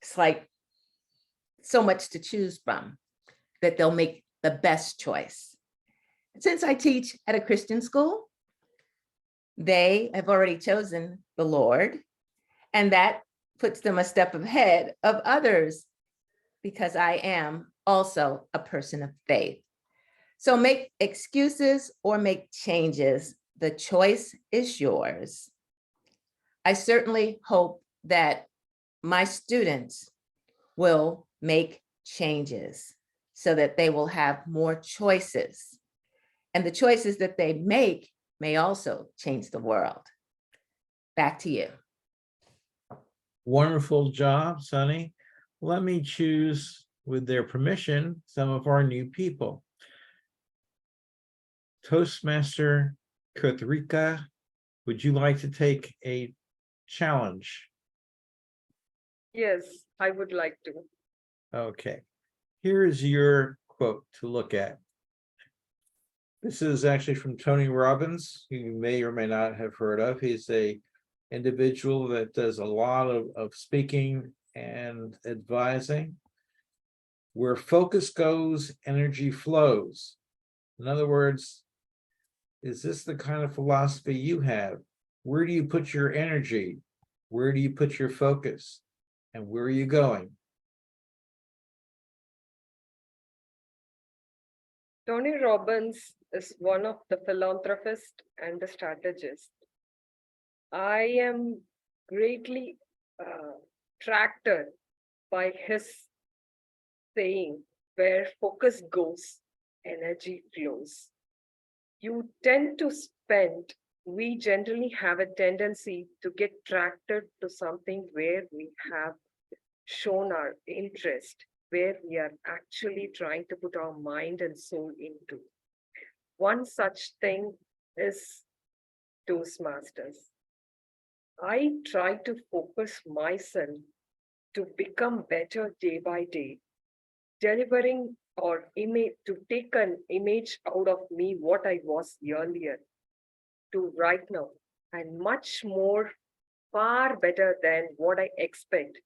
[SPEAKER 5] It's like so much to choose from, that they'll make the best choice. Since I teach at a Christian school, they have already chosen the Lord, and that puts them a step ahead of others because I am also a person of faith. So make excuses or make changes. The choice is yours. I certainly hope that my students will make changes so that they will have more choices. And the choices that they make may also change the world. Back to you.
[SPEAKER 2] Wonderful job, Sunny. Let me choose, with their permission, some of our new people. Toastmaster Katrika, would you like to take a challenge?
[SPEAKER 6] Yes, I would like to.
[SPEAKER 2] Okay, here is your quote to look at. This is actually from Tony Robbins, who you may or may not have heard of. He's a individual that does a lot of speaking and advising. Where focus goes, energy flows. In other words, is this the kind of philosophy you have? Where do you put your energy? Where do you put your focus? And where are you going?
[SPEAKER 6] Tony Robbins is one of the philanthropists and the strategist. I am greatly attracted by his saying, where focus goes, energy flows. You tend to spend, we generally have a tendency to get attracted to something where we have shown our interest, where we are actually trying to put our mind and soul into. One such thing is Toastmasters. I try to focus myself to become better day by day, delivering or to take an image out of me, what I was earlier to right now, and much more, far better than what I expect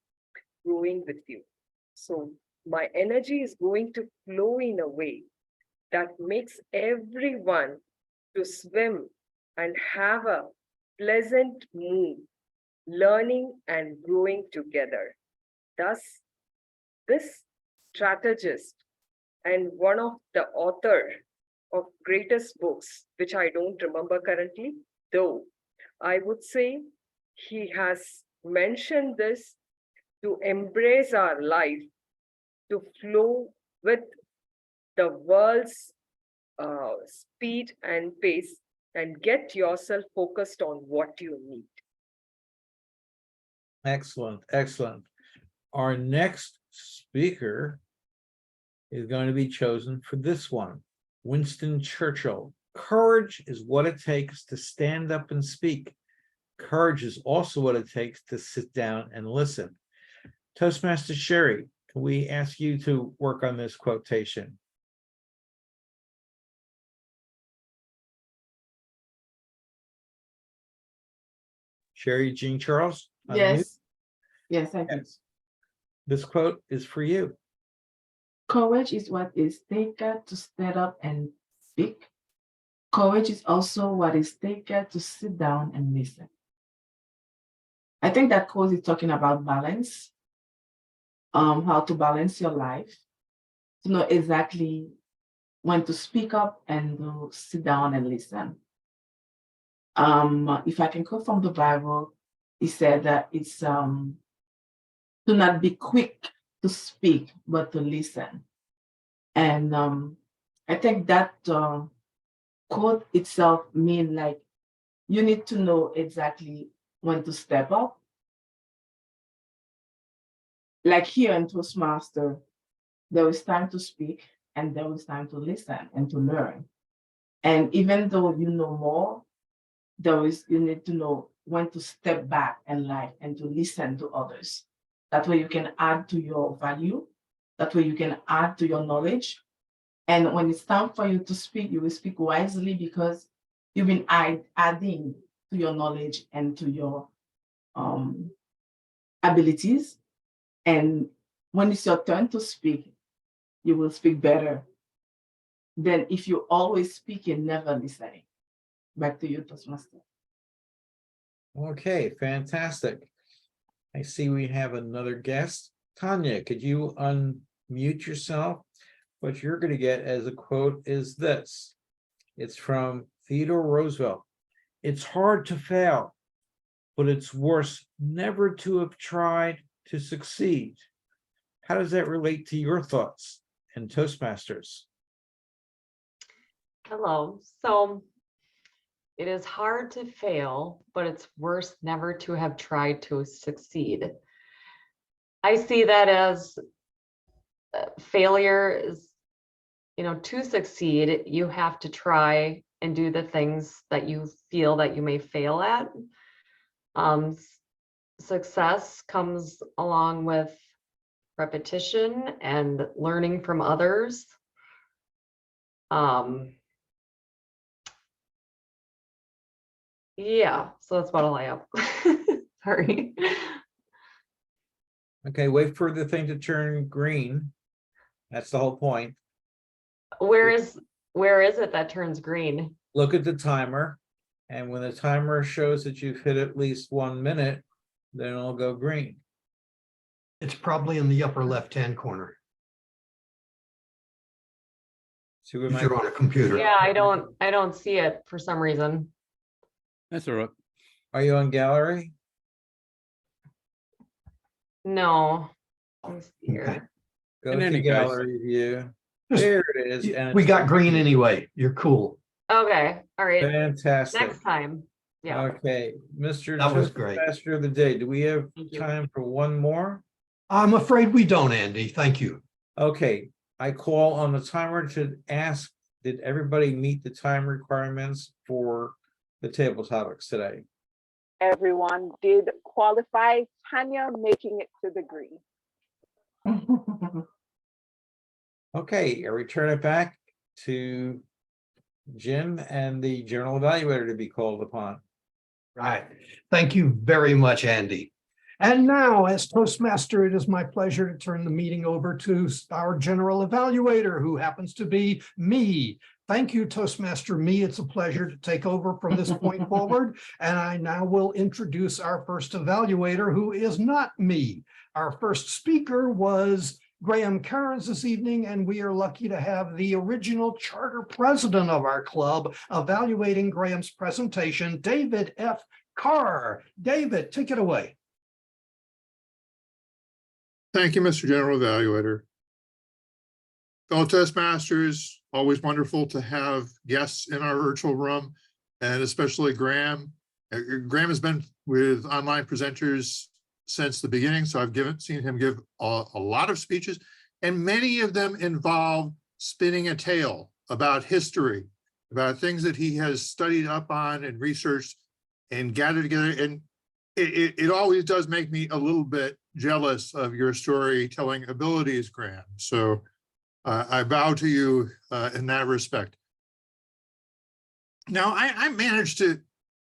[SPEAKER 6] growing with you. So my energy is going to flow in a way that makes everyone to swim and have a pleasant mood, learning and growing together. Thus, this strategist and one of the author of greatest books, which I don't remember currently, though I would say he has mentioned this to embrace our life, to flow with the world's speed and pace and get yourself focused on what you need.
[SPEAKER 2] Excellent, excellent. Our next speaker is going to be chosen for this one. Winston Churchill. Courage is what it takes to stand up and speak. Courage is also what it takes to sit down and listen. Toastmaster Sherry, can we ask you to work on this quotation? Sherry Jean Charles? unmute.
[SPEAKER 9] Yes. Yes, I do.
[SPEAKER 2] Yes. This quote is for you.
[SPEAKER 9] Courage is what is taken to stand up and speak. Courage is also what is taken to sit down and listen. I think that quote is talking about balance, how to balance your life, to know exactly when to speak up and to sit down and listen. If I can quote from the Bible, it said that it's to not be quick to speak, but to listen. And I think that quote itself means like you need to know exactly when to step up. Like here in Toastmaster, there is time to speak and there is time to listen and to learn. And even though you know more, you need to know when to step back in life and to listen to others. That way you can add to your value. That way you can add to your knowledge. And when it's time for you to speak, you will speak wisely because you've been adding to your knowledge and to your abilities. And when it's your turn to speak, you will speak better than if you always speak and never listening. Back to you, Toastmaster.
[SPEAKER 2] Okay, fantastic. I see we have another guest. Tanya, could you unmute yourself? What you're going to get as a quote is this. It's from Theodore Roosevelt. It's hard to fail, but it's worse never to have tried to succeed. How does that relate to your thoughts and Toastmasters?
[SPEAKER 10] Hello. So it is hard to fail, but it's worse never to have tried to succeed. I see that as failure is, to succeed, you have to try and do the things that you feel that you may fail at. Success comes along with repetition and learning from others. Yeah, so that's about all I have. Sorry.
[SPEAKER 2] Okay, wait for the thing to turn green. That's the whole point.
[SPEAKER 10] Where is it that turns green?
[SPEAKER 2] Look at the timer, and when the timer shows that you've hit at least 1 minute, then it'll go green.
[SPEAKER 3] It's probably in the upper left-hand corner
[SPEAKER 2] See what
[SPEAKER 3] if you're on a computer.
[SPEAKER 10] Yeah, I don't see it for some reason.
[SPEAKER 7] That's all right.
[SPEAKER 2] Are you on gallery?
[SPEAKER 10] No. Let's see
[SPEAKER 3] Okay.
[SPEAKER 10] here.
[SPEAKER 2] Go
[SPEAKER 7] In
[SPEAKER 2] to
[SPEAKER 7] any case.
[SPEAKER 2] gallery view.
[SPEAKER 3] Just-
[SPEAKER 2] There it is. And
[SPEAKER 3] We
[SPEAKER 2] it's
[SPEAKER 3] got green anyway. You're cool.
[SPEAKER 10] Okay, all right.
[SPEAKER 2] fantastic.
[SPEAKER 10] Next time. Yeah.
[SPEAKER 2] Okay, Mr.
[SPEAKER 3] That was great.
[SPEAKER 2] Toastmaster of the day. Do we have
[SPEAKER 10] Thank you.
[SPEAKER 2] time for one more?
[SPEAKER 3] I'm afraid we don't, Andy. Thank you.
[SPEAKER 2] Okay, I call on the timer to ask, did everybody meet the time requirements for the table topics today?
[SPEAKER 4] Everyone did qualify. Tanya making it to the green.
[SPEAKER 2] Okay, I return it back to Jim and the general evaluator to be called upon.
[SPEAKER 3] Right. Thank you very much, Andy. And now, as Toastmaster, it is my pleasure to turn the meeting over to our general evaluator, who happens to be me. Thank you, Toastmaster me. It's a pleasure to take over from this point forward. And I now will introduce our first evaluator, who is not me. Our first speaker was Graham Cairns this evening, and we are lucky to have the original charter president of our club evaluating Graham's presentation, David F. Carr. David, take it away.
[SPEAKER 11] Thank you, Mr. General Evaluator. fellow Toastmasters, always wonderful to have guests in our virtual room, and especially Graham. Graham has been with online presenters since the beginning, so I've seen him give a lot of speeches, and many of them involve spinning a tale about history, about things that he has studied up on and researched and gathered together. And it always does make me a little bit jealous of your storytelling abilities, Graham. So I bow to you in that respect. Now, I managed to,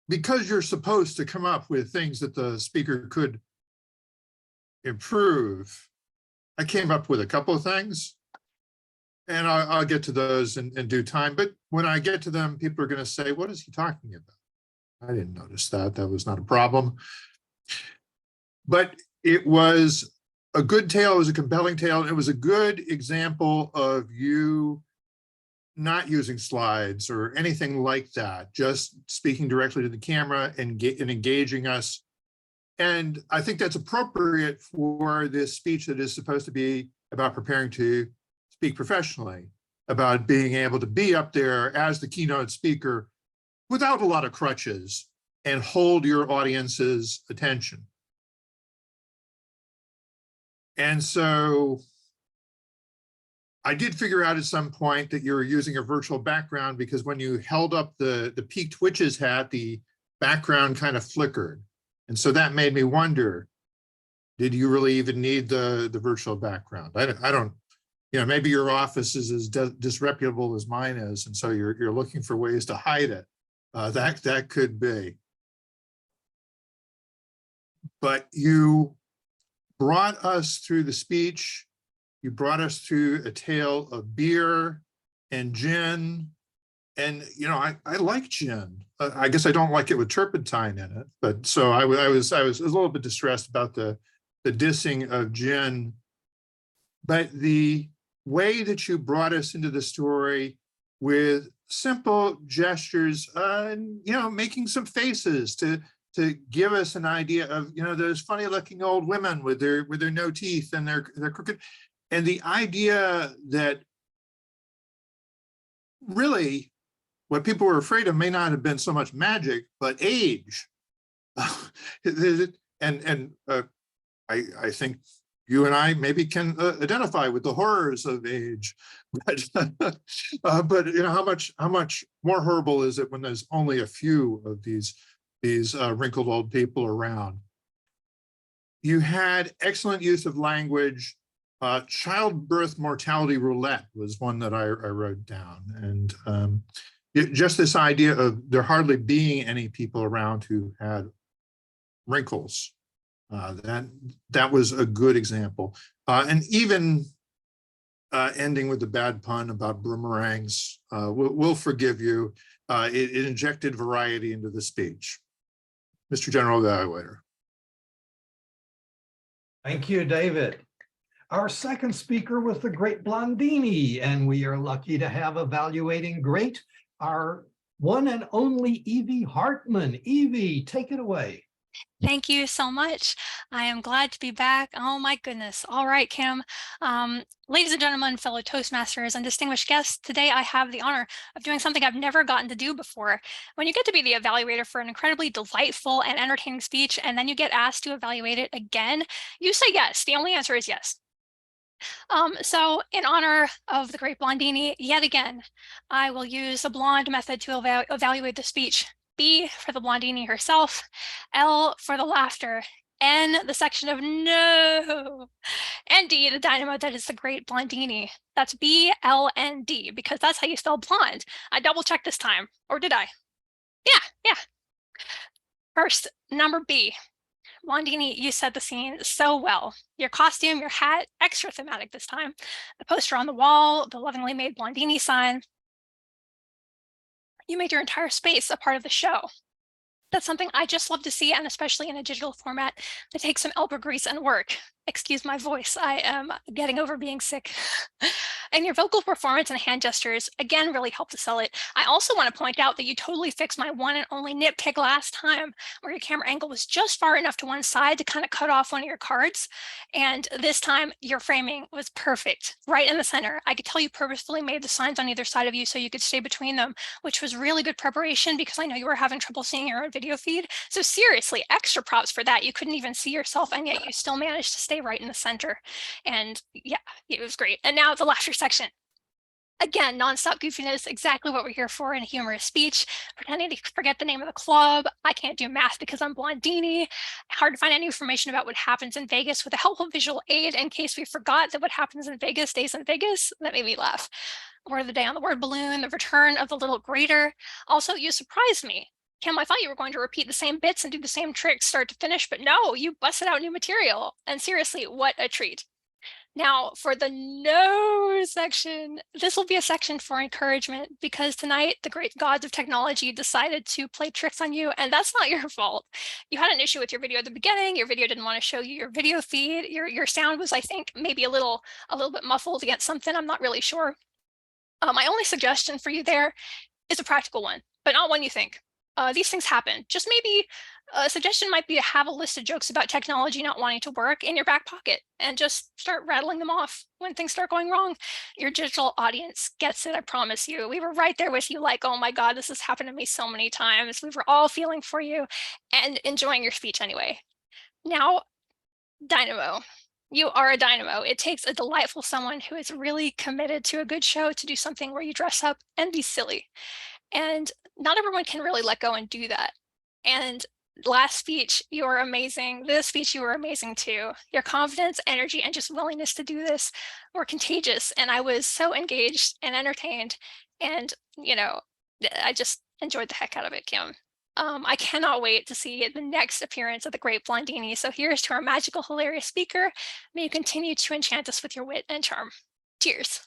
[SPEAKER 11] because you're supposed to come up with things that the speaker could improve, I came up with a couple of things, and I'll get to those in due time. But when I get to them, people are going to say, what is he talking about? I didn't notice that. That was not a problem. But it was a good tale. It was a compelling tale. It was a good example of you not using slides or anything like that, just speaking directly to the camera and engaging us. And I think that's appropriate for this speech that is supposed to be about preparing to speak professionally, about being able to be up there as the keynote speaker without a lot of crutches and hold your audience's attention. And so I did figure out at some point that you were using a virtual background, because when you held up the Peaked Witches hat, the background kind of flickered. And so that made me wonder, did you really even need the virtual background? I don't, you know, maybe your office is as disreputable as mine is, and so you're looking for ways to hide it. That could be. But you brought us through the speech. You brought us through a tale of beer and gin. And, you know, I like gin. I guess I don't like it with turpentine in it. But so I was a little bit distressed about the dissing of gin. But the way that you brought us into the story with simple gestures, and, you know, making some faces to give us an idea of, you know, those funny looking old women with their no teeth and their crooked, and the idea that really what people were afraid of may not have been so much magic, but age. And I think you and I maybe can identify with the horrors of age, but you know, how much more horrible is it when there's only a few of these wrinkled old people around? You had excellent use of language. Childbirth mortality roulette was one that I wrote down, and just this idea of there hardly being any people around who had wrinkles. That was a good example, and even ending with the bad pun about boomerangs. We'll forgive you. It injected variety into the speech. Mr. General Evaluator.
[SPEAKER 3] Thank you, David. Our second speaker was the great Blondini, and we are lucky to have evaluating great, our one and only Evie Hartman. Evie, take it away.
[SPEAKER 12] Thank you so much. I am glad to be back. Oh my goodness. All right, Kim. Ladies and gentlemen, fellow Toastmasters and distinguished guests, today I have the honor of doing something I've never gotten to do before. When you get to be the evaluator for an incredibly delightful and entertaining speech, and then you get asked to evaluate it again, you say yes. The only answer is yes. So in honor of the great Blondini, yet again, I will use the blonde method to evaluate the speech. B for the Blondini herself, L for the laughter, N the section of no, and D the dynamo that is the great Blondini. That's B, L, and D, because that's how you spell blonde. I double checked this time, or did I? Yeah. First, number B. Blondini, you set the scene so well. Your costume, your hat, extra thematic this time. The poster on the wall, the lovingly made Blondini sign. You made your entire space a part of the show. That's something I just love to see, and especially in a digital format that takes some elbow grease and work. Excuse my voice, I am getting over being sick. And your vocal performance and hand gestures, again, really help to sell it. I also want to point out that you totally fixed my one and only nitpick last time, where your camera angle was just far enough to one side to kind of cut off one of your cards. And this time your framing was perfect, right in the center. I could tell you purposefully made the signs on either side of you so you could stay between them, which was really good preparation because I know you were having trouble seeing your own video feed. So seriously, extra props for that. You couldn't even see yourself, and yet you still managed to stay right in the center. And yeah, it was great. And now the laughter section. Again, nonstop goofiness, exactly what we're here for in humorous speech, pretending to forget the name of the club. I can't do math because I'm Blondini. Hard to find any information about what happens in Vegas with a helpful visual aid in case we forgot that what happens in Vegas stays in Vegas. That made me laugh. Word of the day on the word balloon, the return of the little grater. Also, you surprised me. Kim, I thought you were going to repeat the same bits and do the same tricks start to finish, but no, you busted out new material. And seriously, what a treat. Now for the no section, this will be a section for encouragement because tonight the great gods of technology decided to play tricks on you, and that's not your fault. You had an issue with your video at the beginning. Your video didn't want to show you your video feed. Your sound was, I think, maybe a little bit muffled against something. I'm not really sure. My only suggestion for you there is a practical one, but not one you think. These things happen. Just maybe a suggestion might be to have a list of jokes about technology not wanting to work in your back pocket and just start rattling them off when things start going wrong. Your digital audience gets it, I promise you. We were right there with you like, oh my God, this has happened to me so many times. We were all feeling for you and enjoying your speech anyway. Now, Dynamo. You are a dynamo. It takes a delightful someone who is really committed to a good show to do something where you dress up and be silly. And not everyone can really let go and do that. And last speech, you were amazing. This speech, you were amazing too. Your confidence, energy, and just willingness to do this were contagious. And I was so engaged and entertained. And, you know, I just enjoyed the heck out of it, Kim. I cannot wait to see the next appearance of the great Blondini. So here's to our magical, hilarious speaker. May you continue to enchant us with your wit and charm. Cheers.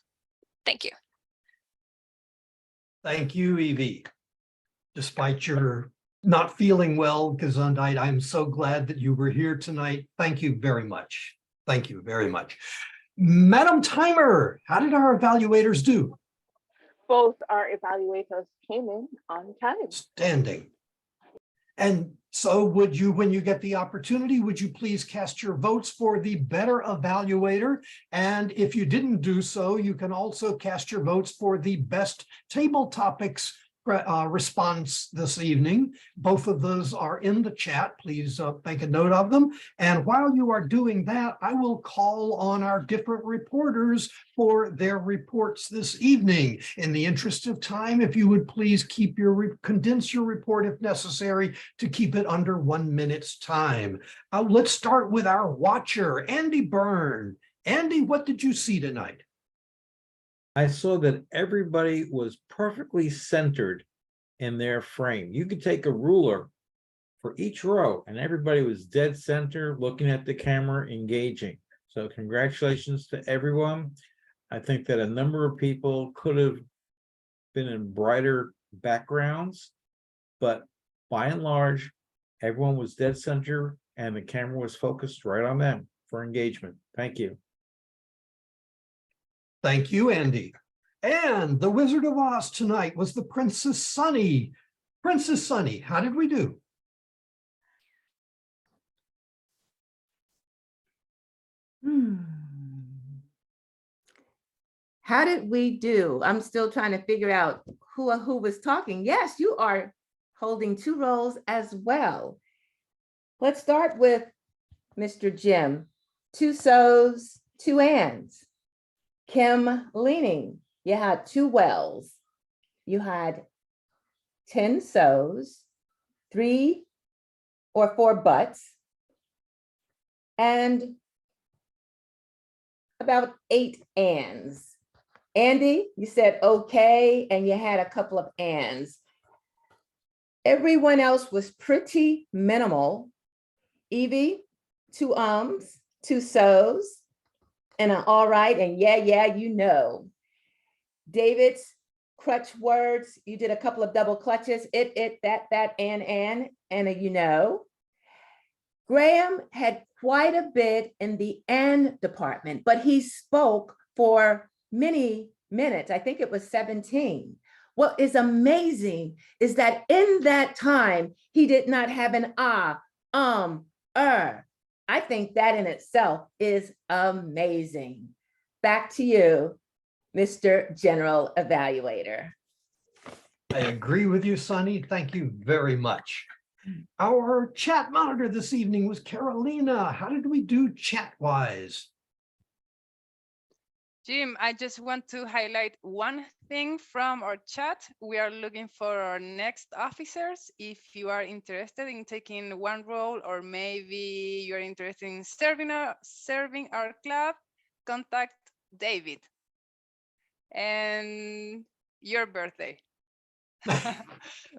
[SPEAKER 12] Thank you.
[SPEAKER 3] Thank you, Evie. Despite your not feeling well, Gesundheit, I'm so glad that you were here tonight. Thank you very much. Thank you very much. Madam Timer, how did our evaluators do?
[SPEAKER 4] Both our evaluators came in on time.
[SPEAKER 3] Standing. And so would you, when you get the opportunity, would you please cast your votes for the better evaluator? And if you didn't do so, you can also cast your votes for the best table topics response this evening. Both of those are in the chat. Please make a note of them. And while you are doing that, I will call on our different reporters for their reports this evening. In the interest of time, if you would please keep condense your report if necessary to keep it under 1 minute's time. Let's start with our watcher, Andy Byrne. Andy, what did you see tonight?
[SPEAKER 2] I saw that everybody was perfectly centered in their frame. You could take a ruler for each row and everybody was dead center, looking at the camera, engaging. So congratulations to everyone. I think that a number of people could have been in brighter backgrounds, but by and large, everyone was dead center and the camera was focused right on them for engagement. Thank you.
[SPEAKER 3] Thank you, Andy. And the Wizard of Oz tonight was the Princess Sunny. Princess Sunny, how did we do?
[SPEAKER 5] How did we do? I'm still trying to figure out who was talking. Yes, you are holding 2 roles as well. Let's start with Mr. Jim. 2 so's, 2 ands. Kim Leaming, you had 2 wells. You had 10 so's, 3 or 4 buts, and about 8 ands. Andy, you said okay, and you had a couple of ands. Everyone else was pretty minimal. Evie, 2 ums, 2 so's, and an all right, and yeah, you know. David's crutch words, you did a couple of double clutches, it, that, and a you know. Graham had quite a bit in the "and" department, but he spoke for many minutes. I think it was 17. What is amazing is that in that time, he did not have an I think that in itself is amazing. Back to you, Mr. General Evaluator.
[SPEAKER 3] I agree with you, Sunny. Thank you very much. Our chat monitor this evening was Carolina. How did we do chat-wise?
[SPEAKER 1] Jim, I just want to highlight one thing from our chat. We are looking for our next officers. If you are interested in taking one role, or maybe you're interested in serving our club, contact David. And your birthday.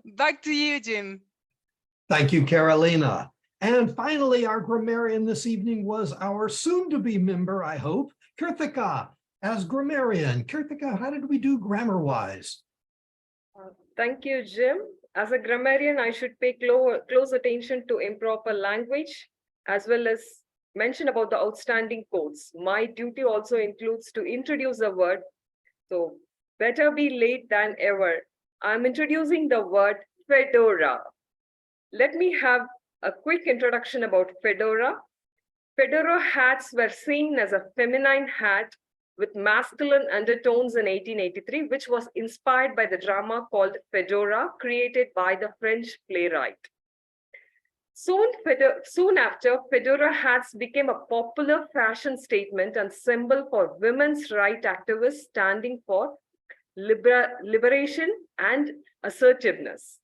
[SPEAKER 1] Back to you, Jim.
[SPEAKER 3] Thank you, Carolina. And finally, our grammarian this evening was our soon-to-be member, I hope, Kirthika. As grammarian, Kirthika, how did we do grammar-wise?
[SPEAKER 6] Thank you, Jim. As a grammarian, I should pay close attention to improper language, as well as mention about the outstanding quotes. My duty also includes to introduce a word. So better be late than ever. I'm introducing the word fedora. Let me have a quick introduction about fedora. Fedora hats were seen as a feminine hat with masculine undertones in 1883, which was inspired by the drama called Fedora, created by the French playwright. Soon after, fedora hats became a popular fashion statement and symbol for women's rights activists standing for liberation and assertiveness.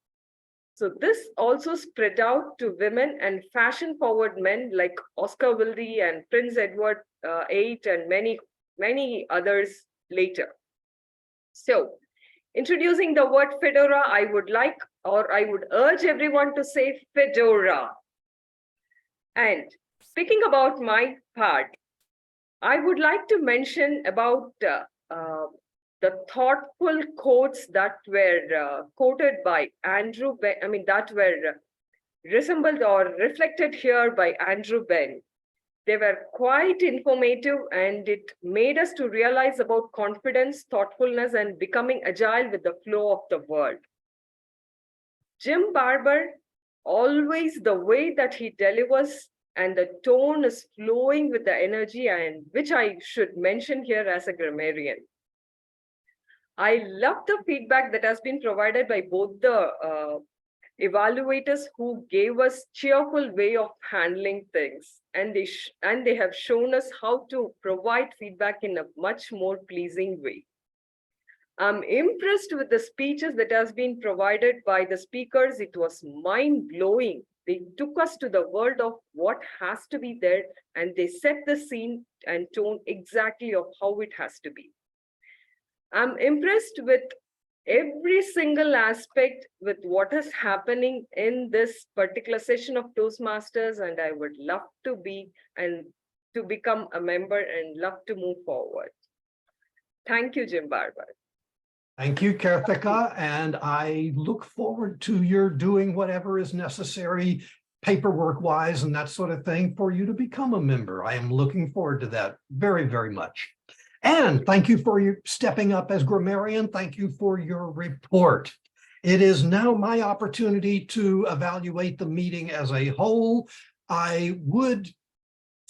[SPEAKER 6] So this also spread out to women and fashion-forward men like Oscar Wilde and Prince Edward VIII and many others later. So, introducing the word fedora, I would urge everyone to say fedora. And speaking about my part, I would like to mention about the thoughtful quotes that were quoted by Andrew Ben, that were resembled or reflected here by Andrew Ben. They were quite informative, and it made us to realize about confidence, thoughtfulness, and becoming agile with the flow of the world. Jim Barber, always the way that he delivers and the tone is flowing with the energy, and which I should mention here as a grammarian. I love the feedback that has been provided by both the evaluators who gave us cheerful way of handling things, and they have shown us how to provide feedback in a much more pleasing way. I'm impressed with the speeches that has been provided by the speakers. It was mind-blowing. They took us to the world of what has to be there, and they set the scene and tone exactly of how it has to be. I'm impressed with every single aspect with what is happening in this particular session of Toastmasters, and I would love to become a member and love to move forward. Thank you, Jim Barber.
[SPEAKER 3] Thank you, Karthika, and I look forward to your doing whatever is necessary paperwork-wise and that sort of thing for you to become a member. I am looking forward to that very, very much. And thank you for your stepping up as grammarian. Thank you for your report. It is now my opportunity to evaluate the meeting as a whole. I would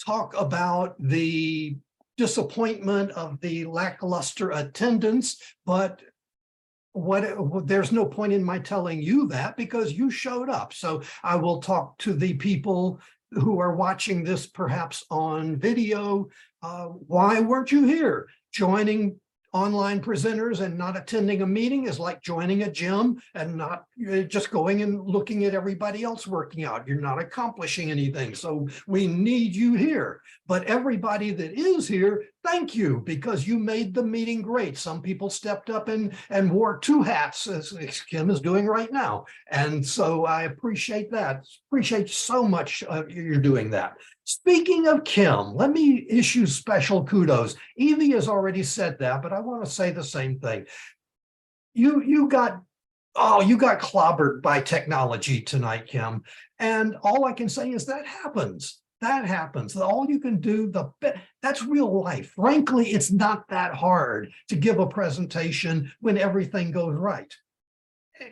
[SPEAKER 3] talk about the disappointment of the lackluster attendance, but there's no point in my telling you that because you showed up. So I will talk to the people who are watching this perhaps on video. Why weren't you here? Joining online presenters and not attending a meeting is like joining a gym and not just going and looking at everybody else working out. You're not accomplishing anything. So we need you here. But everybody that is here, thank you, because you made the meeting great. Some people stepped up and wore two hats, as Kim is doing right now. And so I appreciate that. Appreciate so much you're doing that. Speaking of Kim, let me issue special kudos. Evie has already said that, but I want to say the same thing. You got Oh, you got clobbered by technology tonight, Kim. And all I can say is that happens. That happens. All you can do, that's real life. Frankly, it's not that hard to give a presentation when everything goes right.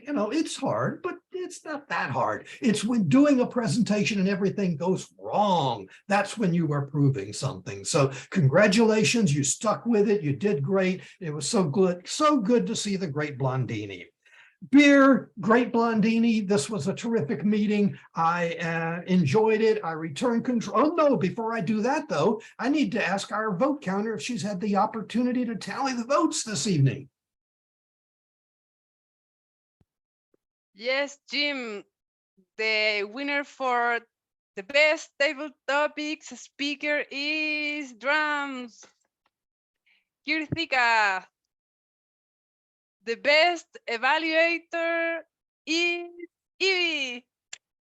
[SPEAKER 3] You know, it's hard, but it's not that hard. It's when doing a presentation and everything goes wrong. That's when you are proving something. So congratulations, you stuck with it. You did great. It was so good to see the great Blondini. Beer, great Blondini. This was a terrific meeting. I enjoyed it. I returned control. Oh no, before I do that though, I need to ask our vote counter if she's had the opportunity to tally the votes this evening.
[SPEAKER 1] Yes, Jim, the winner for the best table topics speaker is drums, Kirthika. The best evaluator is Ivy.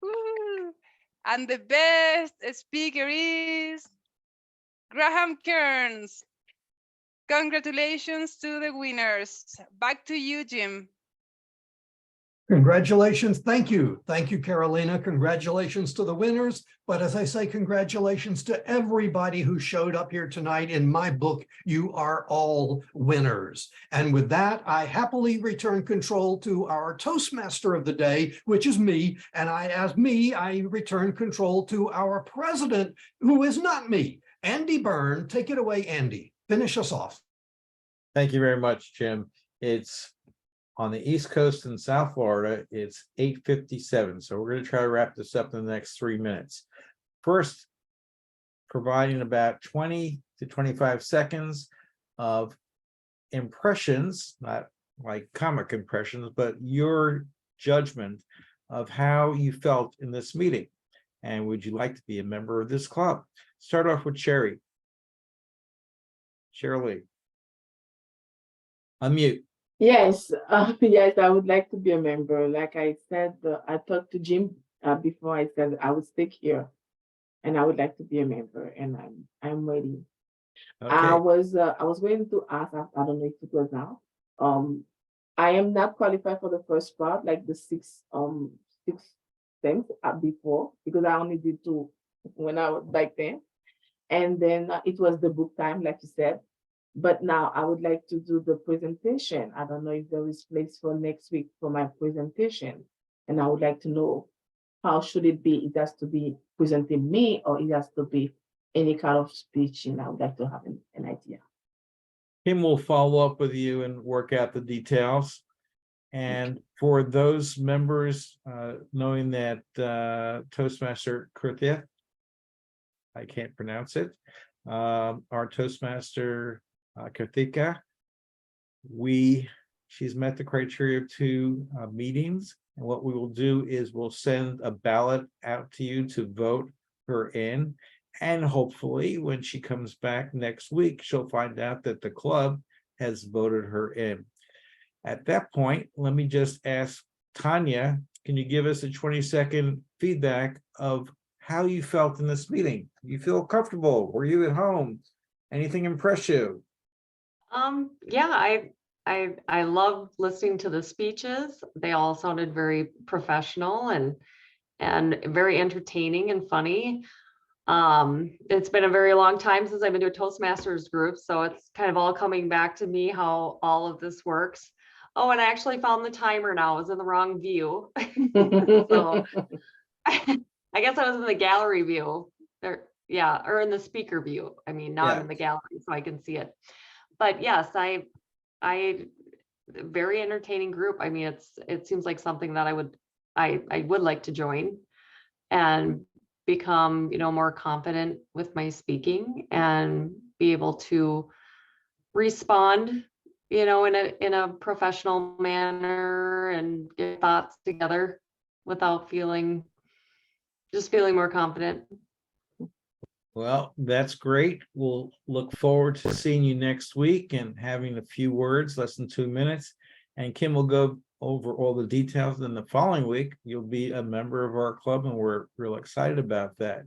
[SPEAKER 1] Woo! And the best speaker is Graham Cairns. Congratulations to the winners. Back to you, Jim.
[SPEAKER 3] Congratulations. Thank you. Thank you, Carolina. Congratulations to the winners. But as I say, congratulations to everybody who showed up here tonight. In my book, you are all winners. And with that, I happily return control to our Toastmaster of the day, which is me. And I return control to our president, who is not me, Andy Byrne. Take it away, Andy. Finish us off.
[SPEAKER 2] Thank you very much, Jim. It's on the East Coast in South Florida, it's 8:57. So we're going to try to wrap this up in the next 3 minutes. First, providing about 20 to 25 seconds of impressions, not like comic impressions, but your judgment of how you felt in this meeting. And would you like to be a member of this club? Start off with Sherry. Shirley. Unmute.
[SPEAKER 9] Yes, yes, I would like to be a member. Like I said, I talked to Jim before. I said I would stick here, and I would like to be a member, and I'm ready.
[SPEAKER 2] Okay.
[SPEAKER 9] I was waiting to ask. I don't know if it was now. I am not qualified for the first part, like the six things before, because I only did 2 when I was back then, and then it was the book time, like you said. But now I would like to do the presentation. I don't know if there is place for next week for my presentation. And I would like to know how should it be? It has to be presenting me, or it has to be any kind of speech, and I would like to have an idea.
[SPEAKER 2] Kim will follow up with you and work out the details. And for those members, knowing that Toastmaster Kurthia, I can't pronounce it, our Toastmaster Karthika, she's met the criteria of 2 meetings, and what we will do is we'll send a ballot out to you to vote her in, and hopefully when she comes back next week, she'll find out that the club has voted her in. At that point, let me just ask Tanya, can you give us a 20-second feedback of how you felt in this meeting? You feel comfortable? Were you at home? Anything impress you?
[SPEAKER 10] Yeah, I love listening to the speeches. They all sounded very professional and very entertaining and funny. It's been a very long time since I've been to a Toastmasters group, so it's kind of all coming back to me how all of this works. Oh, and I actually found the timer now. I was in the wrong view. So I guess I was in the gallery view. Or in the speaker view. I mean, not in the gallery, so I can see it. But yes, I very entertaining group. I mean, it seems like something that I would like to join and become, more confident with my speaking and be able to respond, in a professional manner and get thoughts together without feeling more confident.
[SPEAKER 2] Well, that's great. We'll look forward to seeing you next week and having a few words, less than 2 minutes. And Kim will go over all the details. In the following week, you'll be a member of our club, and we're real excited about that.